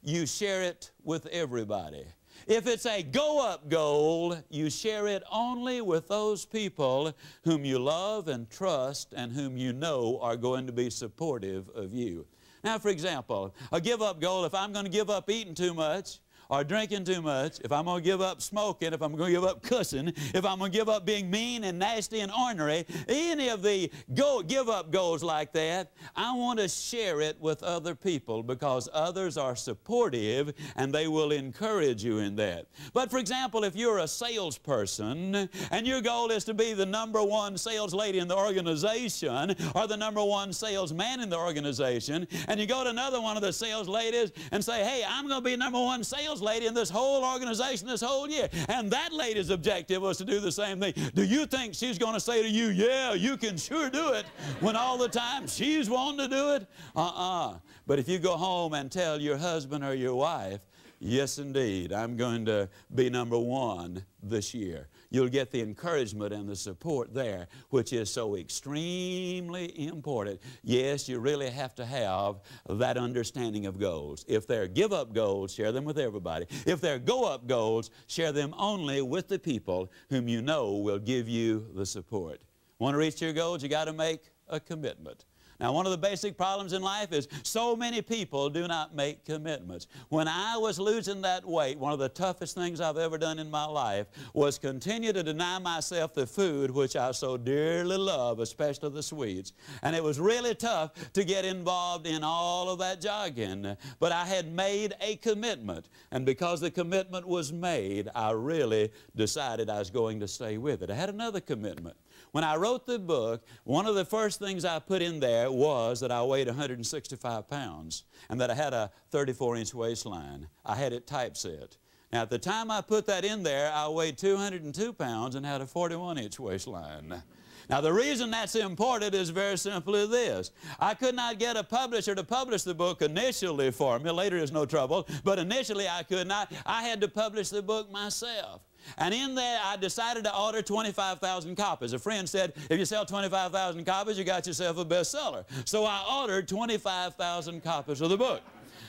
Speaker 1: you share it with everybody. If it's a go-up goal, you share it only with those people whom you love and trust and whom you know are going to be supportive of you. Now, for example, a give-up goal, if I'm going to give up eating too much, or drinking too much, if I'm going to give up smoking, if I'm going to give up cussing, if I'm going to give up being mean and nasty and ornery, any of the give-up goals like that, I want to share it with other people because others are supportive and they will encourage you in that. But for example, if you're a salesperson and your goal is to be the #1 sales lady in the organization or the #1 salesman in the organization, and you go to another one of the sales ladies and say, hey, I'm going to be #1 sales lady in this whole organization this whole year. And that lady's objective was to do the same thing. Do you think she's going to say to you, yeah, you can sure do it, when all the time she's wanting to do it? But if you go home and tell your husband or your wife, yes, indeed, I'm going to be #1 this year, you'll get the encouragement and the support there, which is so extremely important. Yes, you really have to have that understanding of goals. If they're give-up goals, share them with everybody. If they're go-up goals, share them only with the people whom you know will give you the support. Want to reach your goals? You got to make a commitment. Now, one of the basic problems in life is so many people do not make commitments. When I was losing that weight, one of the toughest things I've ever done in my life was continue to deny myself the food which I so dearly love, especially the sweets. And it was really tough to get involved in all of that jogging. But I had made a commitment. And because the commitment was made, I really decided I was going to stay with it. I had another commitment. When I wrote the book, one of the first things I put in there was that I weighed 165 pounds and that I had a 34-inch waistline. I had it typeset. Now, at the time I put that in there, I weighed 202 pounds and had a 41-inch waistline. Now, the reason that's important is very simply this. I could not get a publisher to publish the book initially for me. Later is no trouble, but initially I could not. I had to publish the book myself. And in there, I decided to order 25,000 copies. A friend said, if you sell 25,000 copies, you got yourself a bestseller. So I ordered 25,000 copies of the book.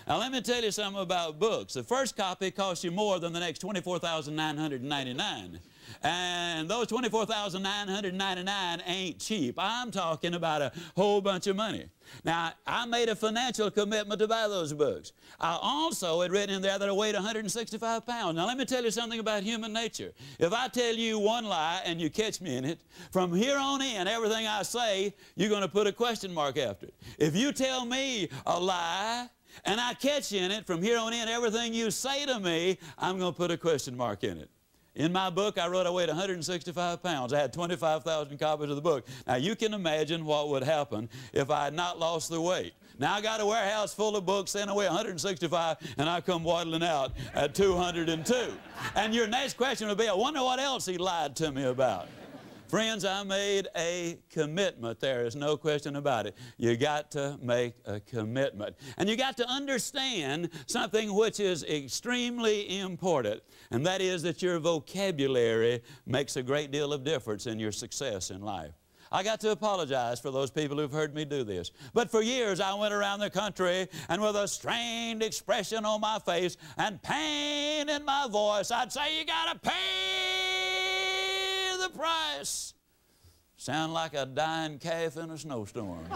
Speaker 1: Now, let me tell you something about books. The first copy costs you more than the next 24,999. And those 24,999 ain't cheap. I'm talking about a whole bunch of money. Now, I made a financial commitment to buy those books. I also had written in there that I weighed 165 pounds. Now, let me tell you something about human nature. If I tell you one lie and you catch me in it, from here on in, everything I say, you're going to put a question mark after it. If you tell me a lie and I catch you in it, from here on in, everything you say to me, I'm going to put a question mark in it. In my book, I wrote I weighed 165 pounds. I had 25,000 copies of the book. Now, you can imagine what would happen if I had not lost the weight. Now, I got a warehouse full of books, saying I weigh 165, and I come waddling out at 202. And your next question would be, I wonder what else he lied to me about. Friends, I made a commitment. There is no question about it. You got to make a commitment. And you got to understand something which is extremely important, and that is that your vocabulary makes a great deal of difference in your success in life. I got to apologize for those people who've heard me do this. But for years, I went around the country, and with a strained expression on my face and pain in my voice, I'd say, you got to pay the price. Sound like a dying calf in a snowstorm.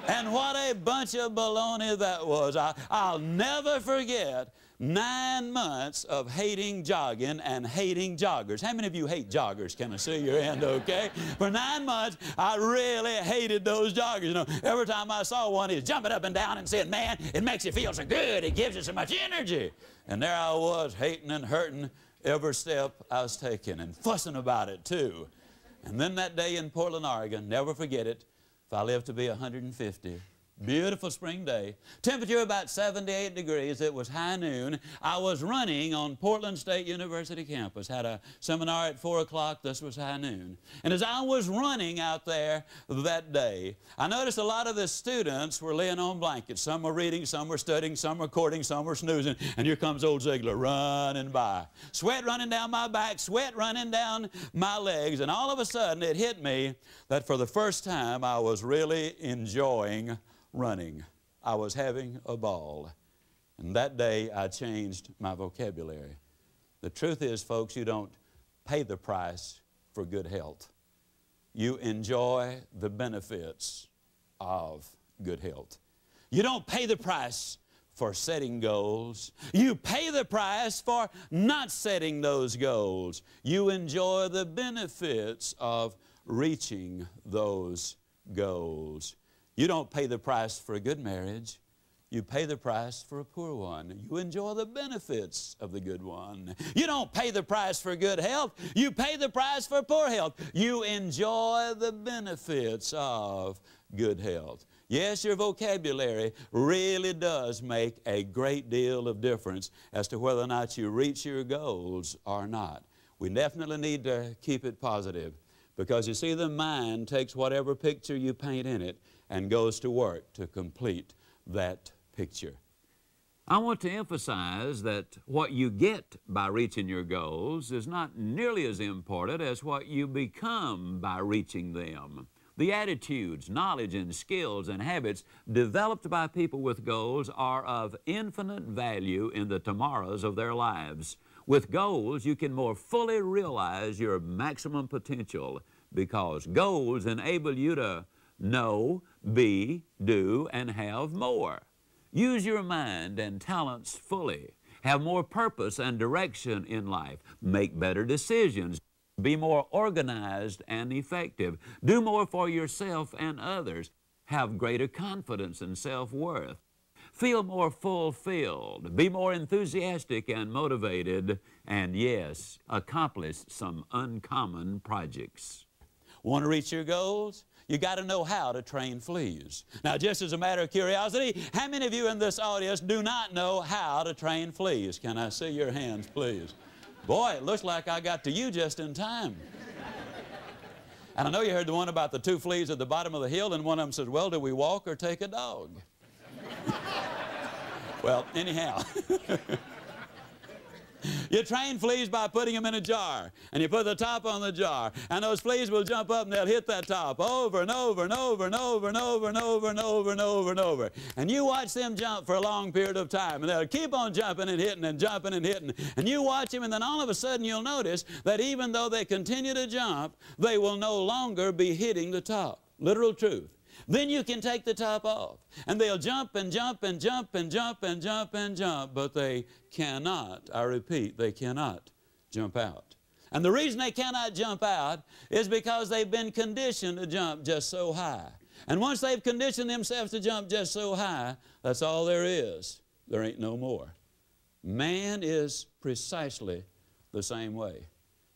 Speaker 1: And what a bunch of baloney that was. I'll never forget 9 months of hating jogging and hating joggers. How many of you hate joggers? Can I see your hand, okay? For 9 months, I really hated those joggers. You know, every time I saw one, he was jumping up and down and saying, man, it makes you feel so good. It gives you so much energy. And there I was, hating and hurting every step I was taking and fussing about it, too. And then that day in Portland, Oregon, never forget it, if I live to be 150, beautiful spring day, temperature about 78 degrees, it was high noon. I was running on Portland State University campus, had a seminar at 4 o'clock, this was high noon. And as I was running out there that day, I noticed a lot of the students were laying on blankets. Some were reading, some were studying, some were courting, some were snoozing, and here comes old Ziglar running by. Sweat running down my back, sweat running down my legs, and all of a sudden it hit me that for the first time I was really enjoying running. I was having a ball. And that day I changed my vocabulary. The truth is, folks, you don't pay the price for good health. You enjoy the benefits of good health. You don't pay the price for setting goals. You pay the price for not setting those goals. You enjoy the benefits of reaching those goals. You don't pay the price for a good marriage. You pay the price for a poor one. You enjoy the benefits of the good one. You don't pay the price for good health. You pay the price for poor health. You enjoy the benefits of good health. Yes, your vocabulary really does make a great deal of difference as to whether or not you reach your goals or not. We definitely need to keep it positive, because you see, the mind takes whatever picture you paint in it and goes to work to complete that picture.
Speaker 2: I want to emphasize that what you get by reaching your goals is not nearly as important as what you become by reaching them. The attitudes, knowledge, and skills and habits developed by people with goals are of infinite value in the tomorrows of their lives. With goals, you can more fully realize your maximum potential, because goals enable you to know, be, do, and have more. Use your mind and talents fully. Have more purpose and direction in life. Make better decisions. Be more organized and effective. Do more for yourself and others. Have greater confidence and self-worth. Feel more fulfilled. Be more enthusiastic and motivated. And yes, accomplish some uncommon projects.
Speaker 1: Want to reach your goals? You got to know how to train fleas. Now, just as a matter of curiosity, how many of you in this audience do not know how to train fleas? Can I see your hands, please? Boy, it looks like I got to you just in time. And I know you heard the one about the 2 fleas at the bottom of the hill, and one of them says, well, do we walk or take a dog? Well, anyhow. You train fleas by putting them in a jar, and you put the top on the jar, and those fleas will jump up and they'll hit that top over and over and over and over and over and over and over and over and over. And you watch them jump for a long period of time, and they'll keep on jumping and hitting and jumping and hitting. And you watch them, and then all of a sudden you'll notice that even though they continue to jump, they will no longer be hitting the top. Literal truth. Then you can take the top off, and they'll jump and jump and jump and jump and jump and jump, but they cannot, I repeat, they cannot jump out. And the reason they cannot jump out is because they've been conditioned to jump just so high. And once they've conditioned themselves to jump just so high, that's all there is. There ain't no more. Man is precisely the same way.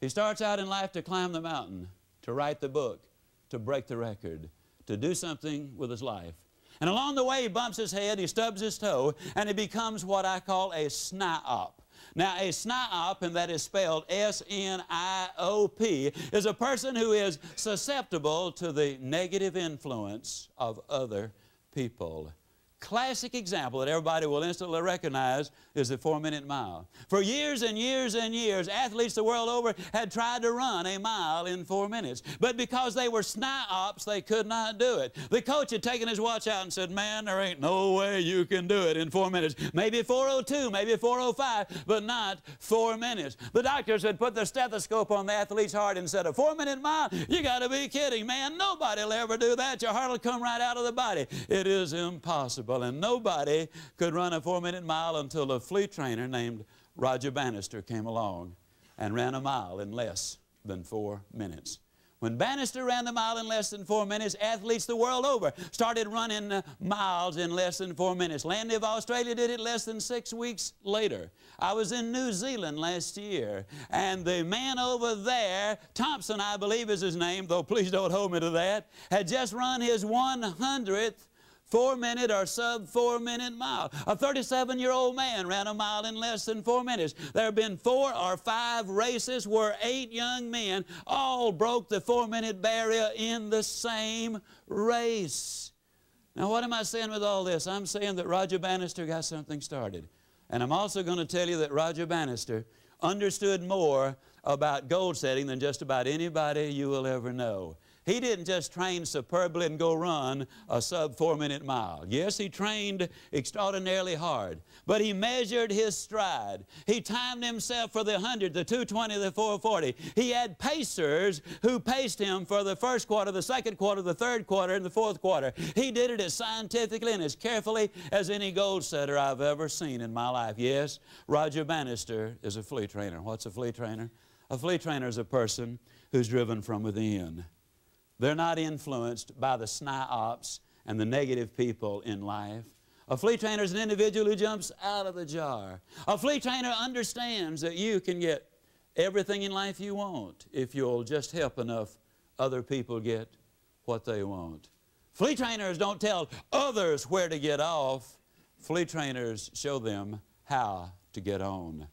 Speaker 1: He starts out in life to climb the mountain, to write the book, to break the record, to do something with his life. And along the way, he bumps his head, he stubs his toe, and he becomes what I call a sniop. Now, a sniop, and that is spelled S-N-I-O-P, is a person who is susceptible to the negative influence of other people. Classic example that everybody will instantly recognize is the 4-minute mile. For years and years and years, athletes the world over had tried to run a mile in 4 minutes. But because they were sniops, they could not do it. The coach had taken his watch out and said, man, there ain't no way you can do it in 4 minutes. Maybe 4:02, maybe 4:05, but not 4 minutes. The doctors had put their stethoscope on the athlete's heart and said, a 4-minute mile? You got to be kidding, man. Nobody will ever do that. Your heart will come right out of the body. It is impossible. And nobody could run a 4-minute mile until a flea trainer named Roger Bannister came along and ran a mile in less than 4 minutes. When Bannister ran the mile in less than 4 minutes, athletes the world over started running miles in less than 4 minutes. Landy of Australia did it less than 6 weeks later. I was in New Zealand last year, and the man over there, Thompson I believe is his name, though please don't hold me to that, had just run his 100th 4-minute or sub-4-minute mile. A 37-year-old man ran a mile in less than 4 minutes. There have been 4 or 5 races where 8 young men all broke the 4-minute barrier in the same race. Now, what am I saying with all this? I'm saying that Roger Bannister got something started. And I'm also going to tell you that Roger Bannister understood more about goal setting than just about anybody you will ever know. He didn't just train superbly and go run a sub-4-minute mile. Yes, he trained extraordinarily hard, but he measured his stride. He timed himself for the 100, the 220, the 440. He had pacers who paced him for the first quarter, the second quarter, the third quarter, and the fourth quarter. He did it as scientifically and as carefully as any goal setter I've ever seen in my life. Yes, Roger Bannister is a flea trainer. What's a flea trainer? A flea trainer is a person who's driven from within. They're not influenced by the sniops and the negative people in life. A flea trainer is an individual who jumps out of the jar. A flea trainer understands that you can get everything in life you want if you'll just help enough other people get what they want. Flea trainers don't tell others where to get off. Flea trainers show them how to get on.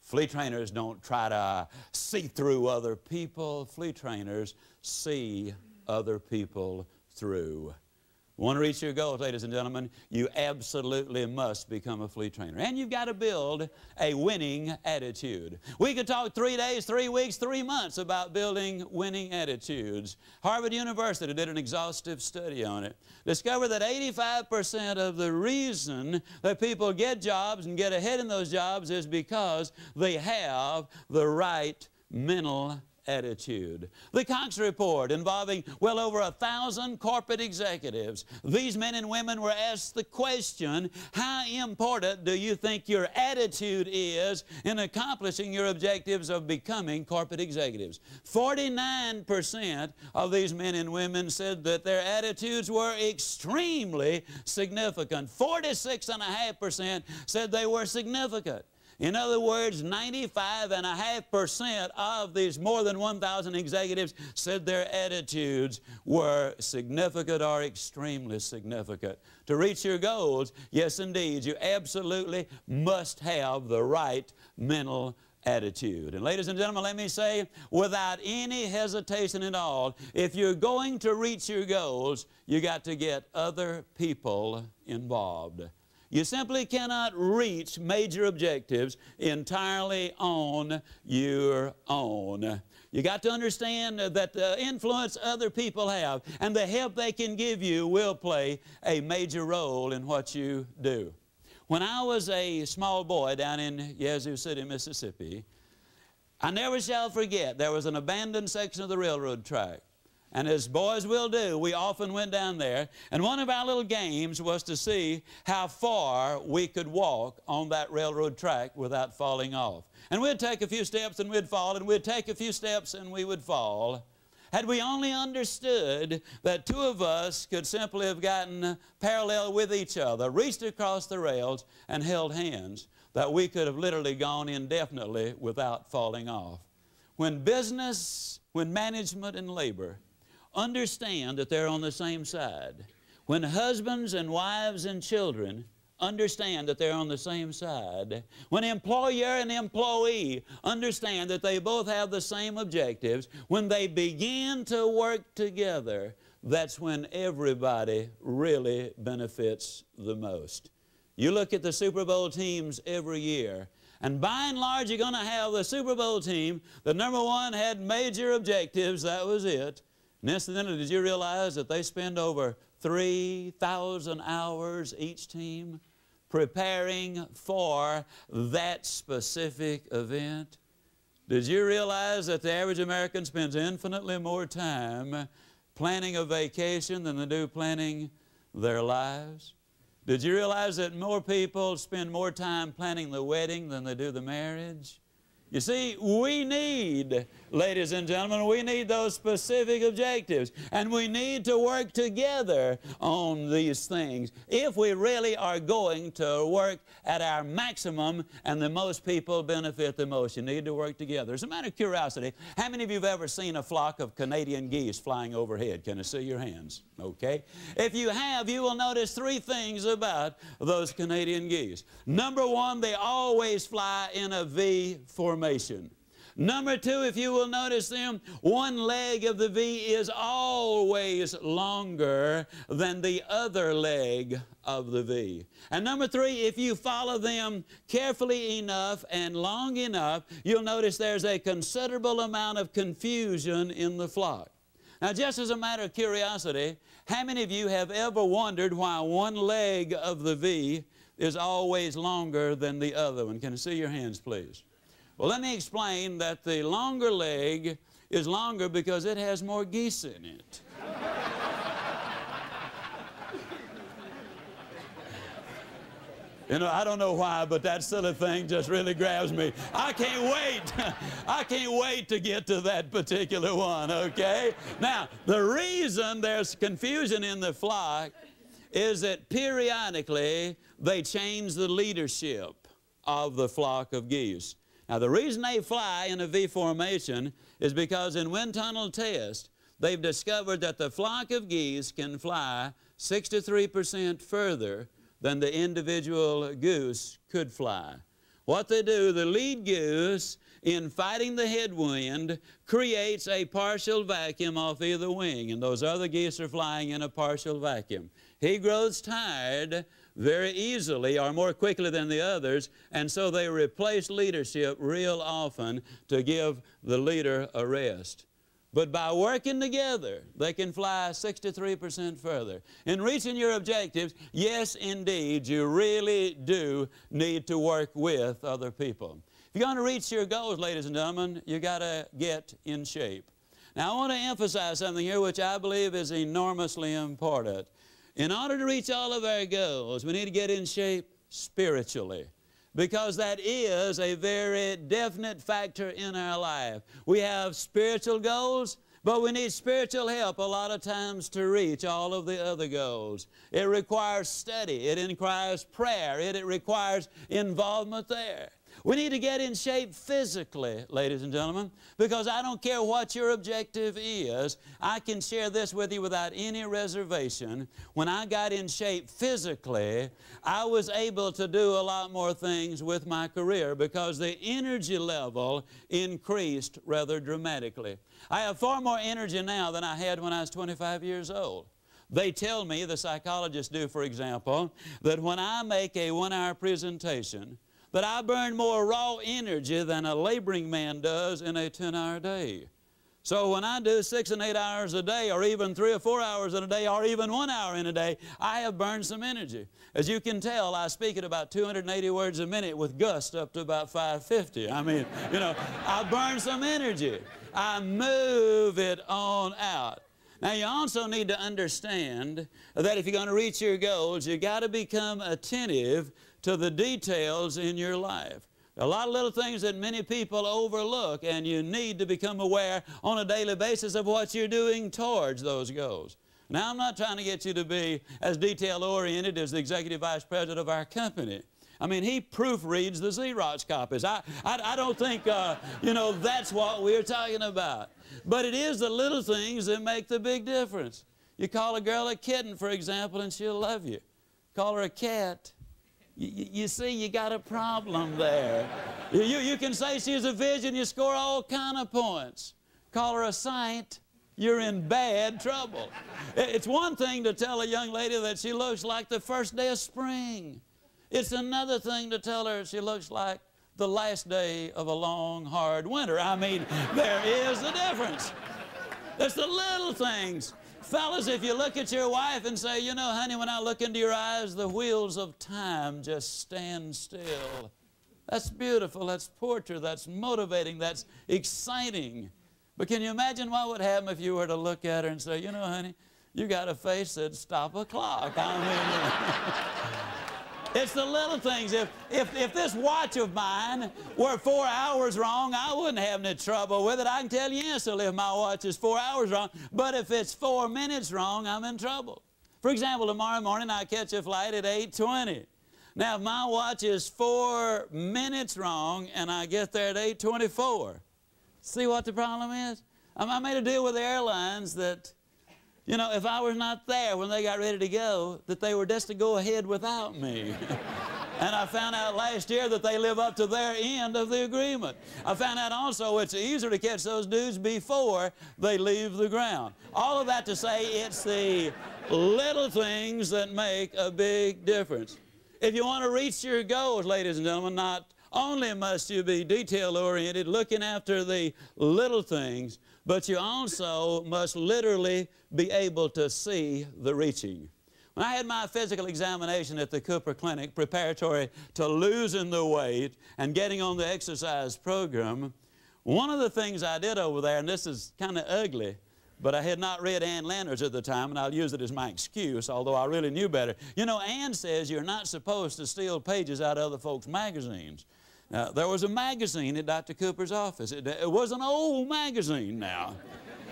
Speaker 1: Flea trainers don't try to see through other people. Flea trainers see other people through. Want to reach your goals, ladies and gentlemen? You absolutely must become a flea trainer. And you've got to build a winning attitude. We could talk 3 days, 3 weeks, 3 months about building winning attitudes. Harvard University did an exhaustive study on it. Discovered that 85% of the reason that people get jobs and get ahead in those jobs is because they have the right mental attitude. The Cox Report, involving well over 1,000 corporate executives. These men and women were asked the question, how important do you think your attitude is in accomplishing your objectives of becoming corporate executives? 49% of these men and women said that their attitudes were extremely significant. 46.5% said they were significant. In other words, 95.5% of these more than 1,000 executives said their attitudes were significant or extremely significant. To reach your goals, yes indeed, you absolutely must have the right mental attitude. And ladies and gentlemen, let me say, without any hesitation at all, if you're going to reach your goals, you got to get other people involved. You simply cannot reach major objectives entirely on your own. You got to understand that the influence other people have and the help they can give you will play a major role in what you do. When I was a small boy down in Yazoo City, Mississippi, I never shall forget, there was an abandoned section of the railroad track. And as boys will do, we often went down there, and one of our little games was to see how far we could walk on that railroad track without falling off. And we'd take a few steps and we'd fall, and we'd take a few steps and we would fall. Had we only understood that two of us could simply have gotten parallel with each other, reached across the rails and held hands, that we could have literally gone indefinitely without falling off. When business, when management and labor understand that they're on the same side, when husbands and wives and children understand that they're on the same side, when employer and employee understand that they both have the same objectives, when they begin to work together, that's when everybody really benefits the most. You look at the Super Bowl teams every year, and by and large you're going to have the Super Bowl team that number one had major objectives, that was it. And incidentally, did you realize that they spend over 3,000 hours each team preparing for that specific event? Did you realize that the average American spends infinitely more time planning a vacation than they do planning their lives? Did you realize that more people spend more time planning the wedding than they do the marriage? You see, we need, ladies and gentlemen, we need those specific objectives, and we need to work together on these things if we really are going to work at our maximum and the most people benefit the most. You need to work together. As a matter of curiosity, how many of you have ever seen a flock of Canadian geese flying overhead? Can I see your hands? Okay. If you have, you will notice three things about those Canadian geese. Number one, they always fly in a V formation. Number two, if you will notice them, one leg of the V is always longer than the other leg of the V. And number three, if you follow them carefully enough and long enough, you'll notice there's a considerable amount of confusion in the flock. Now, just as a matter of curiosity, how many of you have ever wondered why one leg of the V is always longer than the other one? Can I see your hands, please? Well, let me explain that the longer leg is longer because it has more geese in it. You know, I don't know why, but that silly thing just really grabs me. I can't wait. I can't wait to get to that particular one, okay? Now, the reason there's confusion in the flock is that periodically they change the leadership of the flock of geese. Now, the reason they fly in a V formation is because in wind tunnel tests, they've discovered that the flock of geese can fly 63% further than the individual goose could fly. What they do, the lead goose, in fighting the headwind, creates a partial vacuum off either wing, and those other geese are flying in a partial vacuum. He grows tired very easily or more quickly than the others, and so they replace leadership real often to give the leader a rest. But by working together, they can fly 63% further. In reaching your objectives, yes, indeed, you really do need to work with other people. If you're going to reach your goals, ladies and gentlemen, you got to get in shape. Now, I want to emphasize something here which I believe is enormously important. In order to reach all of our goals, we need to get in shape spiritually, because that is a very definite factor in our life. We have spiritual goals, but we need spiritual help a lot of times to reach all of the other goals. It requires study. It requires prayer. It requires involvement there. We need to get in shape physically, ladies and gentlemen, because I don't care what your objective is. I can share this with you without any reservation. When I got in shape physically, I was able to do a lot more things with my career because the energy level increased rather dramatically. I have far more energy now than I had when I was 25 years old. They tell me, the psychologists do, for example, that when I make a 1-hour presentation, that I burn more raw energy than a laboring man does in a 10-hour day. So when I do 6 and 8 hours a day, or even 3 or 4 hours in a day, or even 1 hour in a day, I have burned some energy. As you can tell, I speak at about 280 words a minute with gust up to about 550. I mean, you know, I burn some energy. I move it on out. Now, you also need to understand that if you're going to reach your goals, you've got to become attentive to the details in your life. A lot of little things that many people overlook, and you need to become aware on a daily basis of what you're doing towards those goals. Now, I'm not trying to get you to be as detail-oriented as the executive vice president of our company. I mean, he proofreads the Xerox copies. I don't think, you know, that's what we're talking about. But it is the little things that make the big difference. You call a girl a kitten, for example, and she'll love you. Call her a cat. You see, you got a problem there. You can say she's a vision, you score all kind of points. Call her a saint, you're in bad trouble. It's one thing to tell a young lady that she looks like the first day of spring. It's another thing to tell her she looks like the last day of a long, hard winter. I mean, there is a difference. It's the little things. Fellas, if you look at your wife and say, you know, honey, when I look into your eyes, the wheels of time just stand still. That's beautiful, that's poetry, that's motivating, that's exciting. But can you imagine what would happen if you were to look at her and say, you know, honey, you got a face that'd stop a clock. I mean, it's the little things. If this watch of mine were 4 hours wrong, I wouldn't have any trouble with it. I can tell you instantly if my watch is 4 hours wrong. But if it's 4 minutes wrong, I'm in trouble. For example, tomorrow morning I catch a flight at 8:20. Now, if my watch is 4 minutes wrong and I get there at 8:24, see what the problem is? I made a deal with the airlines that, you know, if I was not there when they got ready to go, that they were just to go ahead without me. And I found out last year that they live up to their end of the agreement. I found out also it's easier to catch those dudes before they leave the ground. All of that to say it's the little things that make a big difference. If you want to reach your goals, ladies and gentlemen, not only must you be detail-oriented, looking after the little things, but you also must literally be able to see the reaching. When I had my physical examination at the Cooper Clinic, preparatory to losing the weight and getting on the exercise program, one of the things I did over there, and this is kind of ugly, but I had not read Ann Landers at the time, and I'll use it as my excuse, although I really knew better. You know, Ann says you're not supposed to steal pages out of other folks' magazines. Now, there was a magazine at Dr. Cooper's office. It was an old magazine now.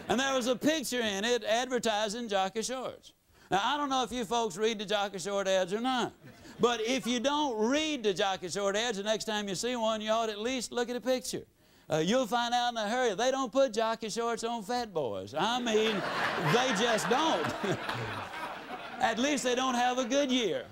Speaker 1: And there was a picture in it advertising jockey shorts. Now, I don't know if you folks read the jockey short ads or not. But if you don't read the jockey short ads, the next time you see one, you ought at least look at the picture. You'll find out in a hurry, they don't put jockey shorts on fat boys. I mean, they just don't. At least they don't have a good year.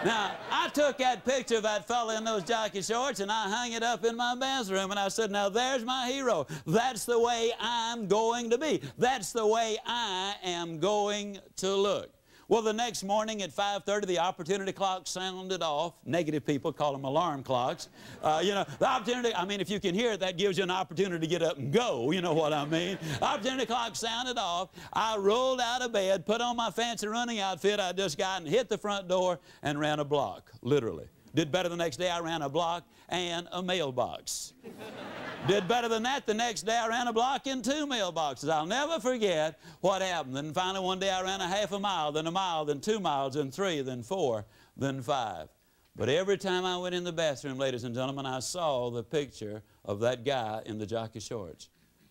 Speaker 1: Now, I took that picture of that fella in those jockey shorts and I hung it up in my bathroom and I said, now there's my hero. That's the way I'm going to be. That's the way I am going to look. Well, the next morning at 5:30, the opportunity clock sounded off. Negative people call them alarm clocks. You know, the opportunity, I mean, if you can hear it, that gives you an opportunity to get up and go. You know what I mean? The opportunity clock sounded off. I rolled out of bed, put on my fancy running outfit I just got, and hit the front door and ran a block, literally. Did better the next day, I ran a block and a mailbox. Did better than that the next day, I ran a block and 2 mailboxes. I'll never forget what happened. Then finally one day I ran a half a mile, then 2 miles, then 3, then 4, then 5. But every time I went in the bathroom, ladies and gentlemen, I saw the picture of that guy in the jockey shorts.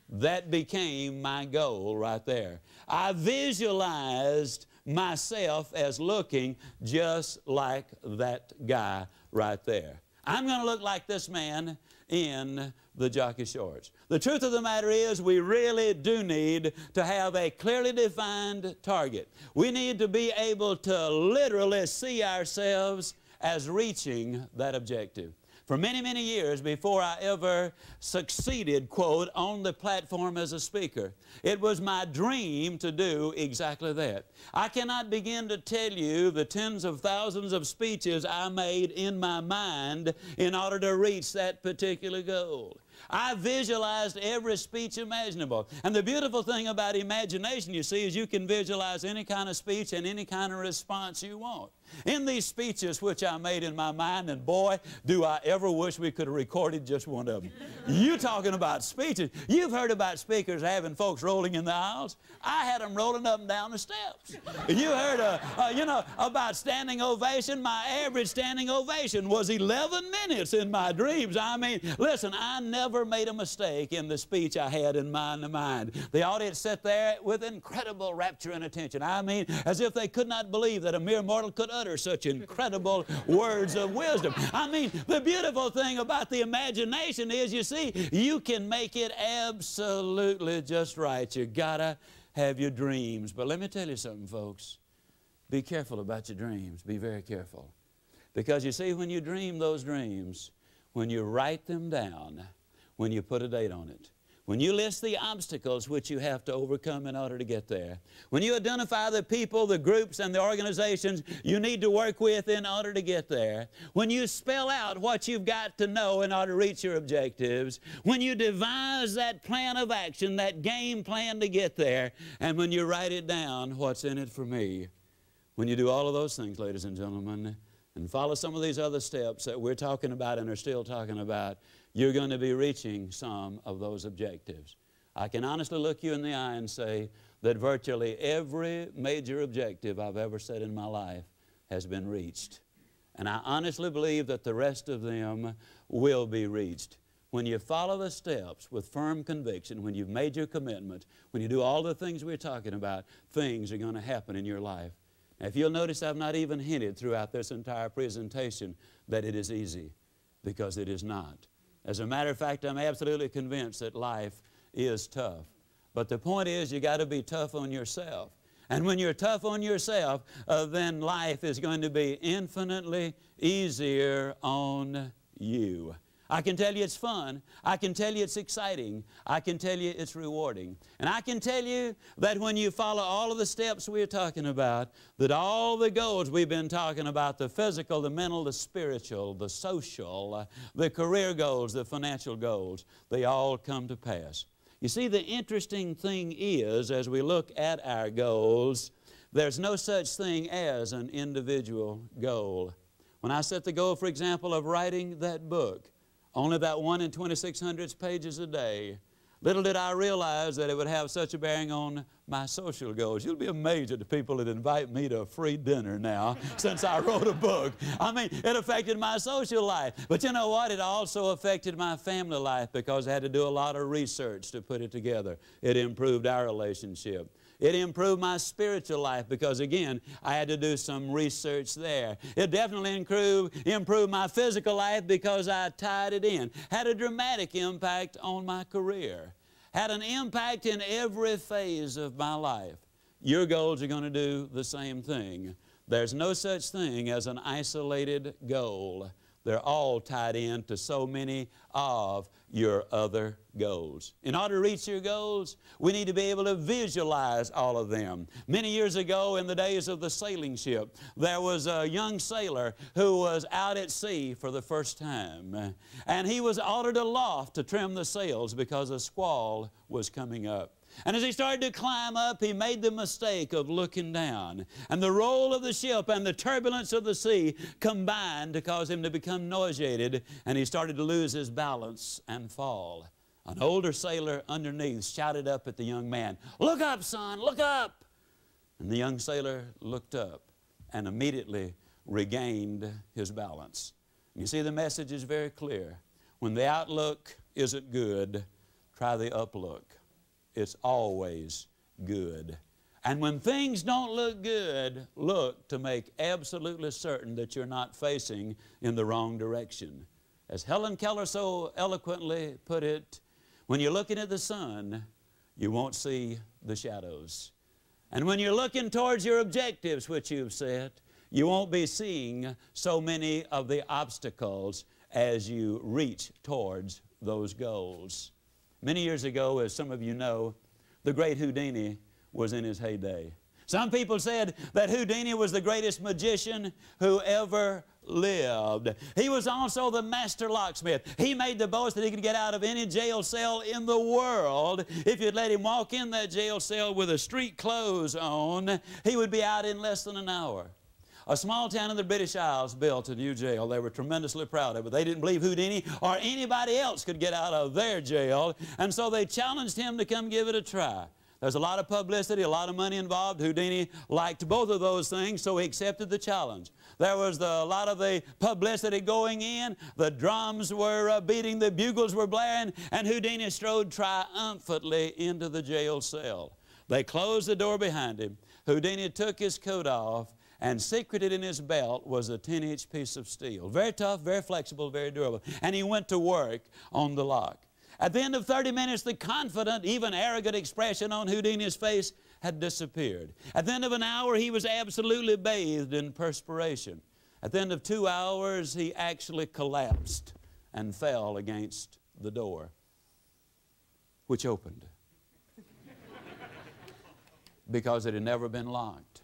Speaker 1: That became my goal right there. I visualized myself as looking just like that guy right there. I'm going to look like this man in the jockey shorts. The truth of the matter is we really do need to have a clearly defined target. We need to be able to literally see ourselves as reaching that objective. for many, many years before I ever succeeded, quote, on the platform as a speaker. It was my dream to do exactly that. I cannot begin to tell you the tens of thousands of speeches I made in my mind in order to reach that particular goal. I visualized every speech imaginable. And the beautiful thing about imagination, you see, is you can visualize any kind of speech and any kind of response you want. In these speeches which I made in my mind, and boy, do I ever wish we could have recorded just one of them. You talking about speeches. You've heard about speakers having folks rolling in the aisles. I had them rolling up and down the steps. You heard, about standing ovation. My average standing ovation was 11 minutes in my dreams. I mean, listen, I never made a mistake in the speech I had in my mind. The audience sat there with incredible rapture and attention. I mean, as if they could not believe that a mere mortal could utter such incredible words of wisdom. I mean, the beautiful thing about the imagination is, you see, you can make it absolutely just right. You gotta have your dreams. But let me tell you something, folks. Be careful about your dreams. Be very careful. Because you see, when you dream those dreams, when you write them down, when you put a date on it, when you list the obstacles which you have to overcome in order to get there, when you identify the people, the groups, and the organizations you need to work with in order to get there, when you spell out what you've got to know in order to reach your objectives, when you devise that plan of action, that game plan to get there, and when you write it down, what's in it for me, when you do all of those things, ladies and gentlemen, and follow some of these other steps that we're talking about and are still talking about, you're going to be reaching some of those objectives. I can honestly look you in the eye and say that virtually every major objective I've ever set in my life has been reached. And I honestly believe that the rest of them will be reached. When you follow the steps with firm conviction, when you've made your commitment, when you do all the things we're talking about, things are going to happen in your life. Now, if you'll notice, I've not even hinted throughout this entire presentation that it is easy, because it is not. As a matter of fact, I'm absolutely convinced that life is tough. But the point is, you got to be tough on yourself. And when you're tough on yourself, then life is going to be infinitely easier on you. I can tell you it's fun. I can tell you it's exciting. I can tell you it's rewarding. And I can tell you that when you follow all of the steps we're talking about, that all the goals we've been talking about, the physical, the mental, the spiritual, the social, the career goals, the financial goals, they all come to pass. You see, the interesting thing is, as we look at our goals, there's no such thing as an individual goal. When I set the goal, for example, of writing that book, only about 1 in 2,600 pages a day, little did I realize that it would have such a bearing on my social goals. You'll be amazed at the people that invite me to a free dinner now since I wrote a book. I mean, it affected my social life. But you know what? It also affected my family life, because I had to do a lot of research to put it together. It improved our relationship. It improved my spiritual life, because, again, I had to do some research there. It definitely improved my physical life, because I tied it in. Had a dramatic impact on my career. Had an impact in every phase of my life. Your goals are going to do the same thing. There's no such thing as an isolated goal. They're all tied in to so many of your other goals. In order to reach your goals, we need to be able to visualize all of them. Many years ago, in the days of the sailing ship, there was a young sailor who was out at sea for the first time. And he was ordered aloft to trim the sails because a squall was coming up. And as he started to climb up, he made the mistake of looking down. And the roll of the ship and the turbulence of the sea combined to cause him to become nauseated, and he started to lose his balance and fall. An older sailor underneath shouted up at the young man, "Look up, son, look up!" And the young sailor looked up and immediately regained his balance. You see, the message is very clear. When the outlook isn't good, try the uplook. It's always good. And when things don't look good, look to make absolutely certain that you're not facing in the wrong direction. As Helen Keller so eloquently put it, when you're looking at the sun, you won't see the shadows. And when you're looking towards your objectives which you've set, you won't be seeing so many of the obstacles as you reach towards those goals. Many years ago, as some of you know, the great Houdini was in his heyday. Some people said that Houdini was the greatest magician who ever lived. He was also the master locksmith. He made the boast that he could get out of any jail cell in the world. If you'd let him walk in that jail cell with his street clothes on, he would be out in less than an hour. A small town in the British Isles built a new jail. They were tremendously proud of it. They didn't believe Houdini or anybody else could get out of their jail, and so they challenged him to come give it a try. There's a lot of publicity, a lot of money involved. Houdini liked both of those things, so he accepted the challenge. There was a lot of the publicity going in. The drums were beating, the bugles were blaring, and Houdini strode triumphantly into the jail cell. They closed the door behind him. Houdini took his coat off, and secreted in his belt was a 10-inch piece of steel. Very tough, very flexible, very durable. And he went to work on the lock. At the end of 30 minutes, the confident, even arrogant expression on Houdini's face had disappeared. At the end of an hour, he was absolutely bathed in perspiration. At the end of 2 hours, he actually collapsed and fell against the door, which opened because it had never been locked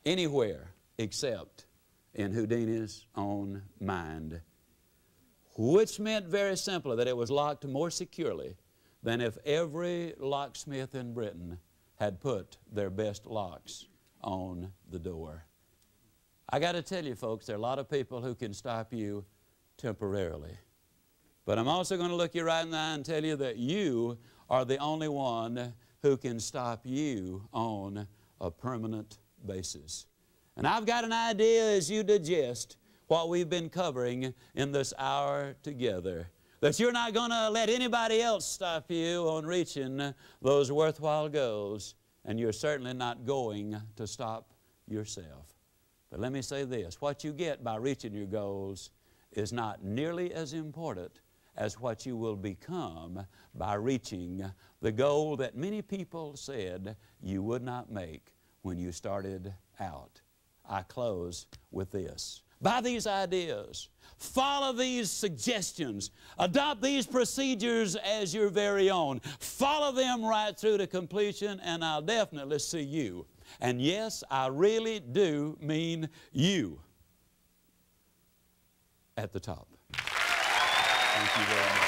Speaker 1: anywhere except in Houdini's own mind, which meant very simply that it was locked more securely than if every locksmith in Britain had put their best locks on the door. I got to tell you, folks, there are a lot of people who can stop you temporarily. But I'm also going to look you right in the eye and tell you that you are the only one who can stop you on a permanent basis. And I've got an idea as you digest what we've been covering in this hour together, that you're not going to let anybody else stop you on reaching those worthwhile goals, and you're certainly not going to stop yourself. But let me say this, what you get by reaching your goals is not nearly as important as what you will become by reaching the goal that many people said you would not make when you started out. I close with this. Buy these ideas, follow these suggestions, adopt these procedures as your very own. Follow them right through to completion, and I'll definitely see you. And yes, I really do mean you at the top. Thank you very much.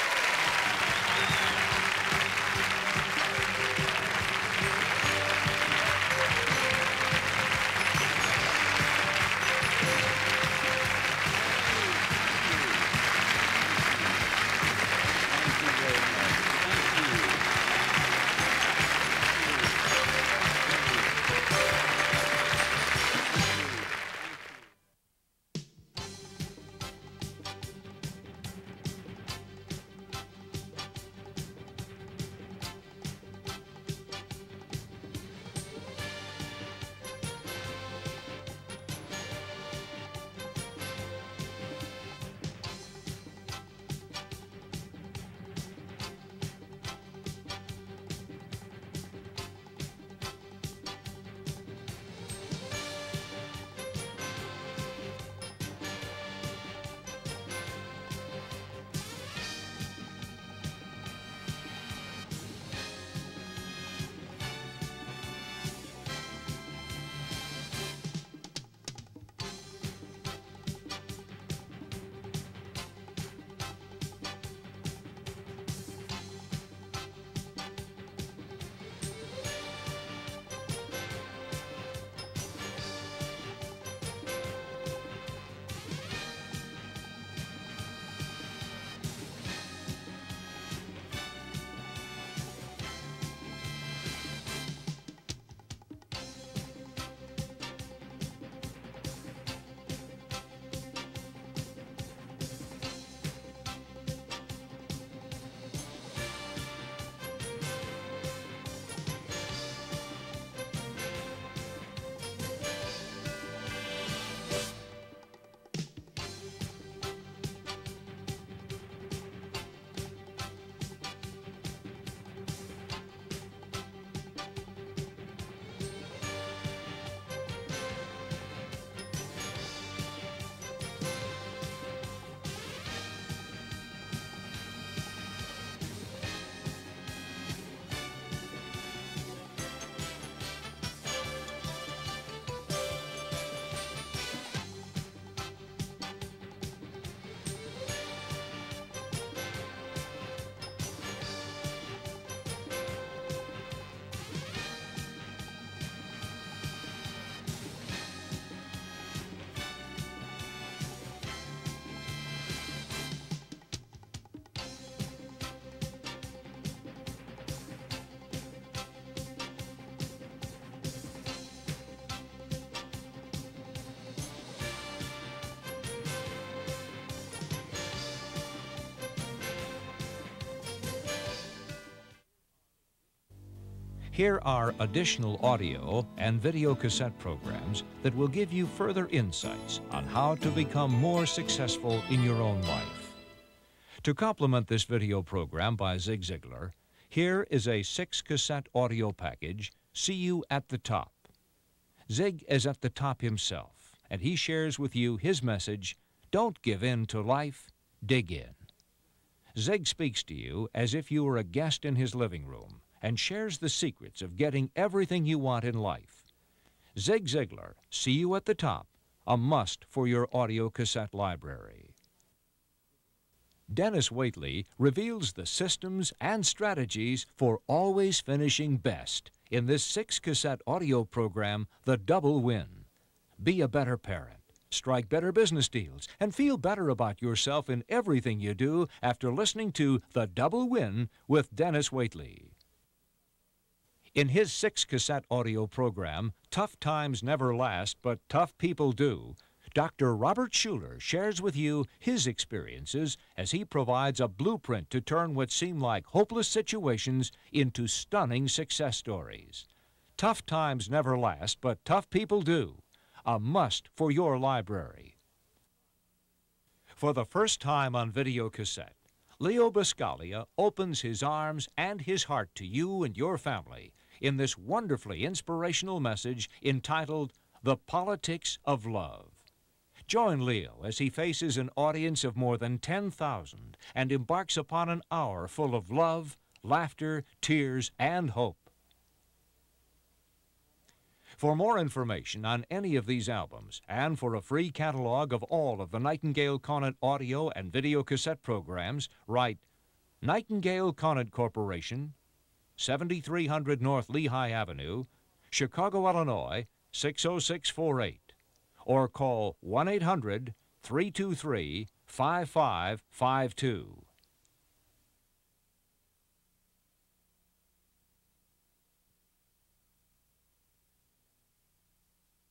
Speaker 3: Here are additional audio and video cassette programs that will give you further insights on how to become more successful in your own life. To complement this video program by Zig Ziglar, here is a 6-cassette audio package, See You at the Top. Zig is at the top himself, and he shares with you his message, Don't give in to life, dig in. Zig speaks to you as if you were a guest in his living room and shares the secrets of getting everything you want in life. Zig Ziglar, See You at the Top, a must for your audio cassette library. Dennis Waitley reveals the systems and strategies for always finishing best in this 6-cassette audio program, The Double Win. Be a better parent, strike better business deals, and feel better about yourself in everything you do after listening to The Double Win with Dennis Waitley. In his 6-cassette audio program, Tough Times Never Last, but Tough People Do, Dr. Robert Schuller shares with you his experiences as he provides a blueprint to turn what seem like hopeless situations into stunning success stories. Tough Times Never Last, but Tough People Do, a must for your library. For the first time on video cassette, Leo Buscaglia opens his arms and his heart to you and your family in this wonderfully inspirational message entitled The Politics of Love. Join Leo as he faces an audience of more than 10,000 and embarks upon an hour full of love, laughter, tears, and hope. For more information on any of these albums and for a free catalog of all of the Nightingale Conant audio and video cassette programs, write Nightingale Conant Corporation, 7300 North Lehigh Avenue, Chicago, Illinois, 60648, or call 1-800-323-5552.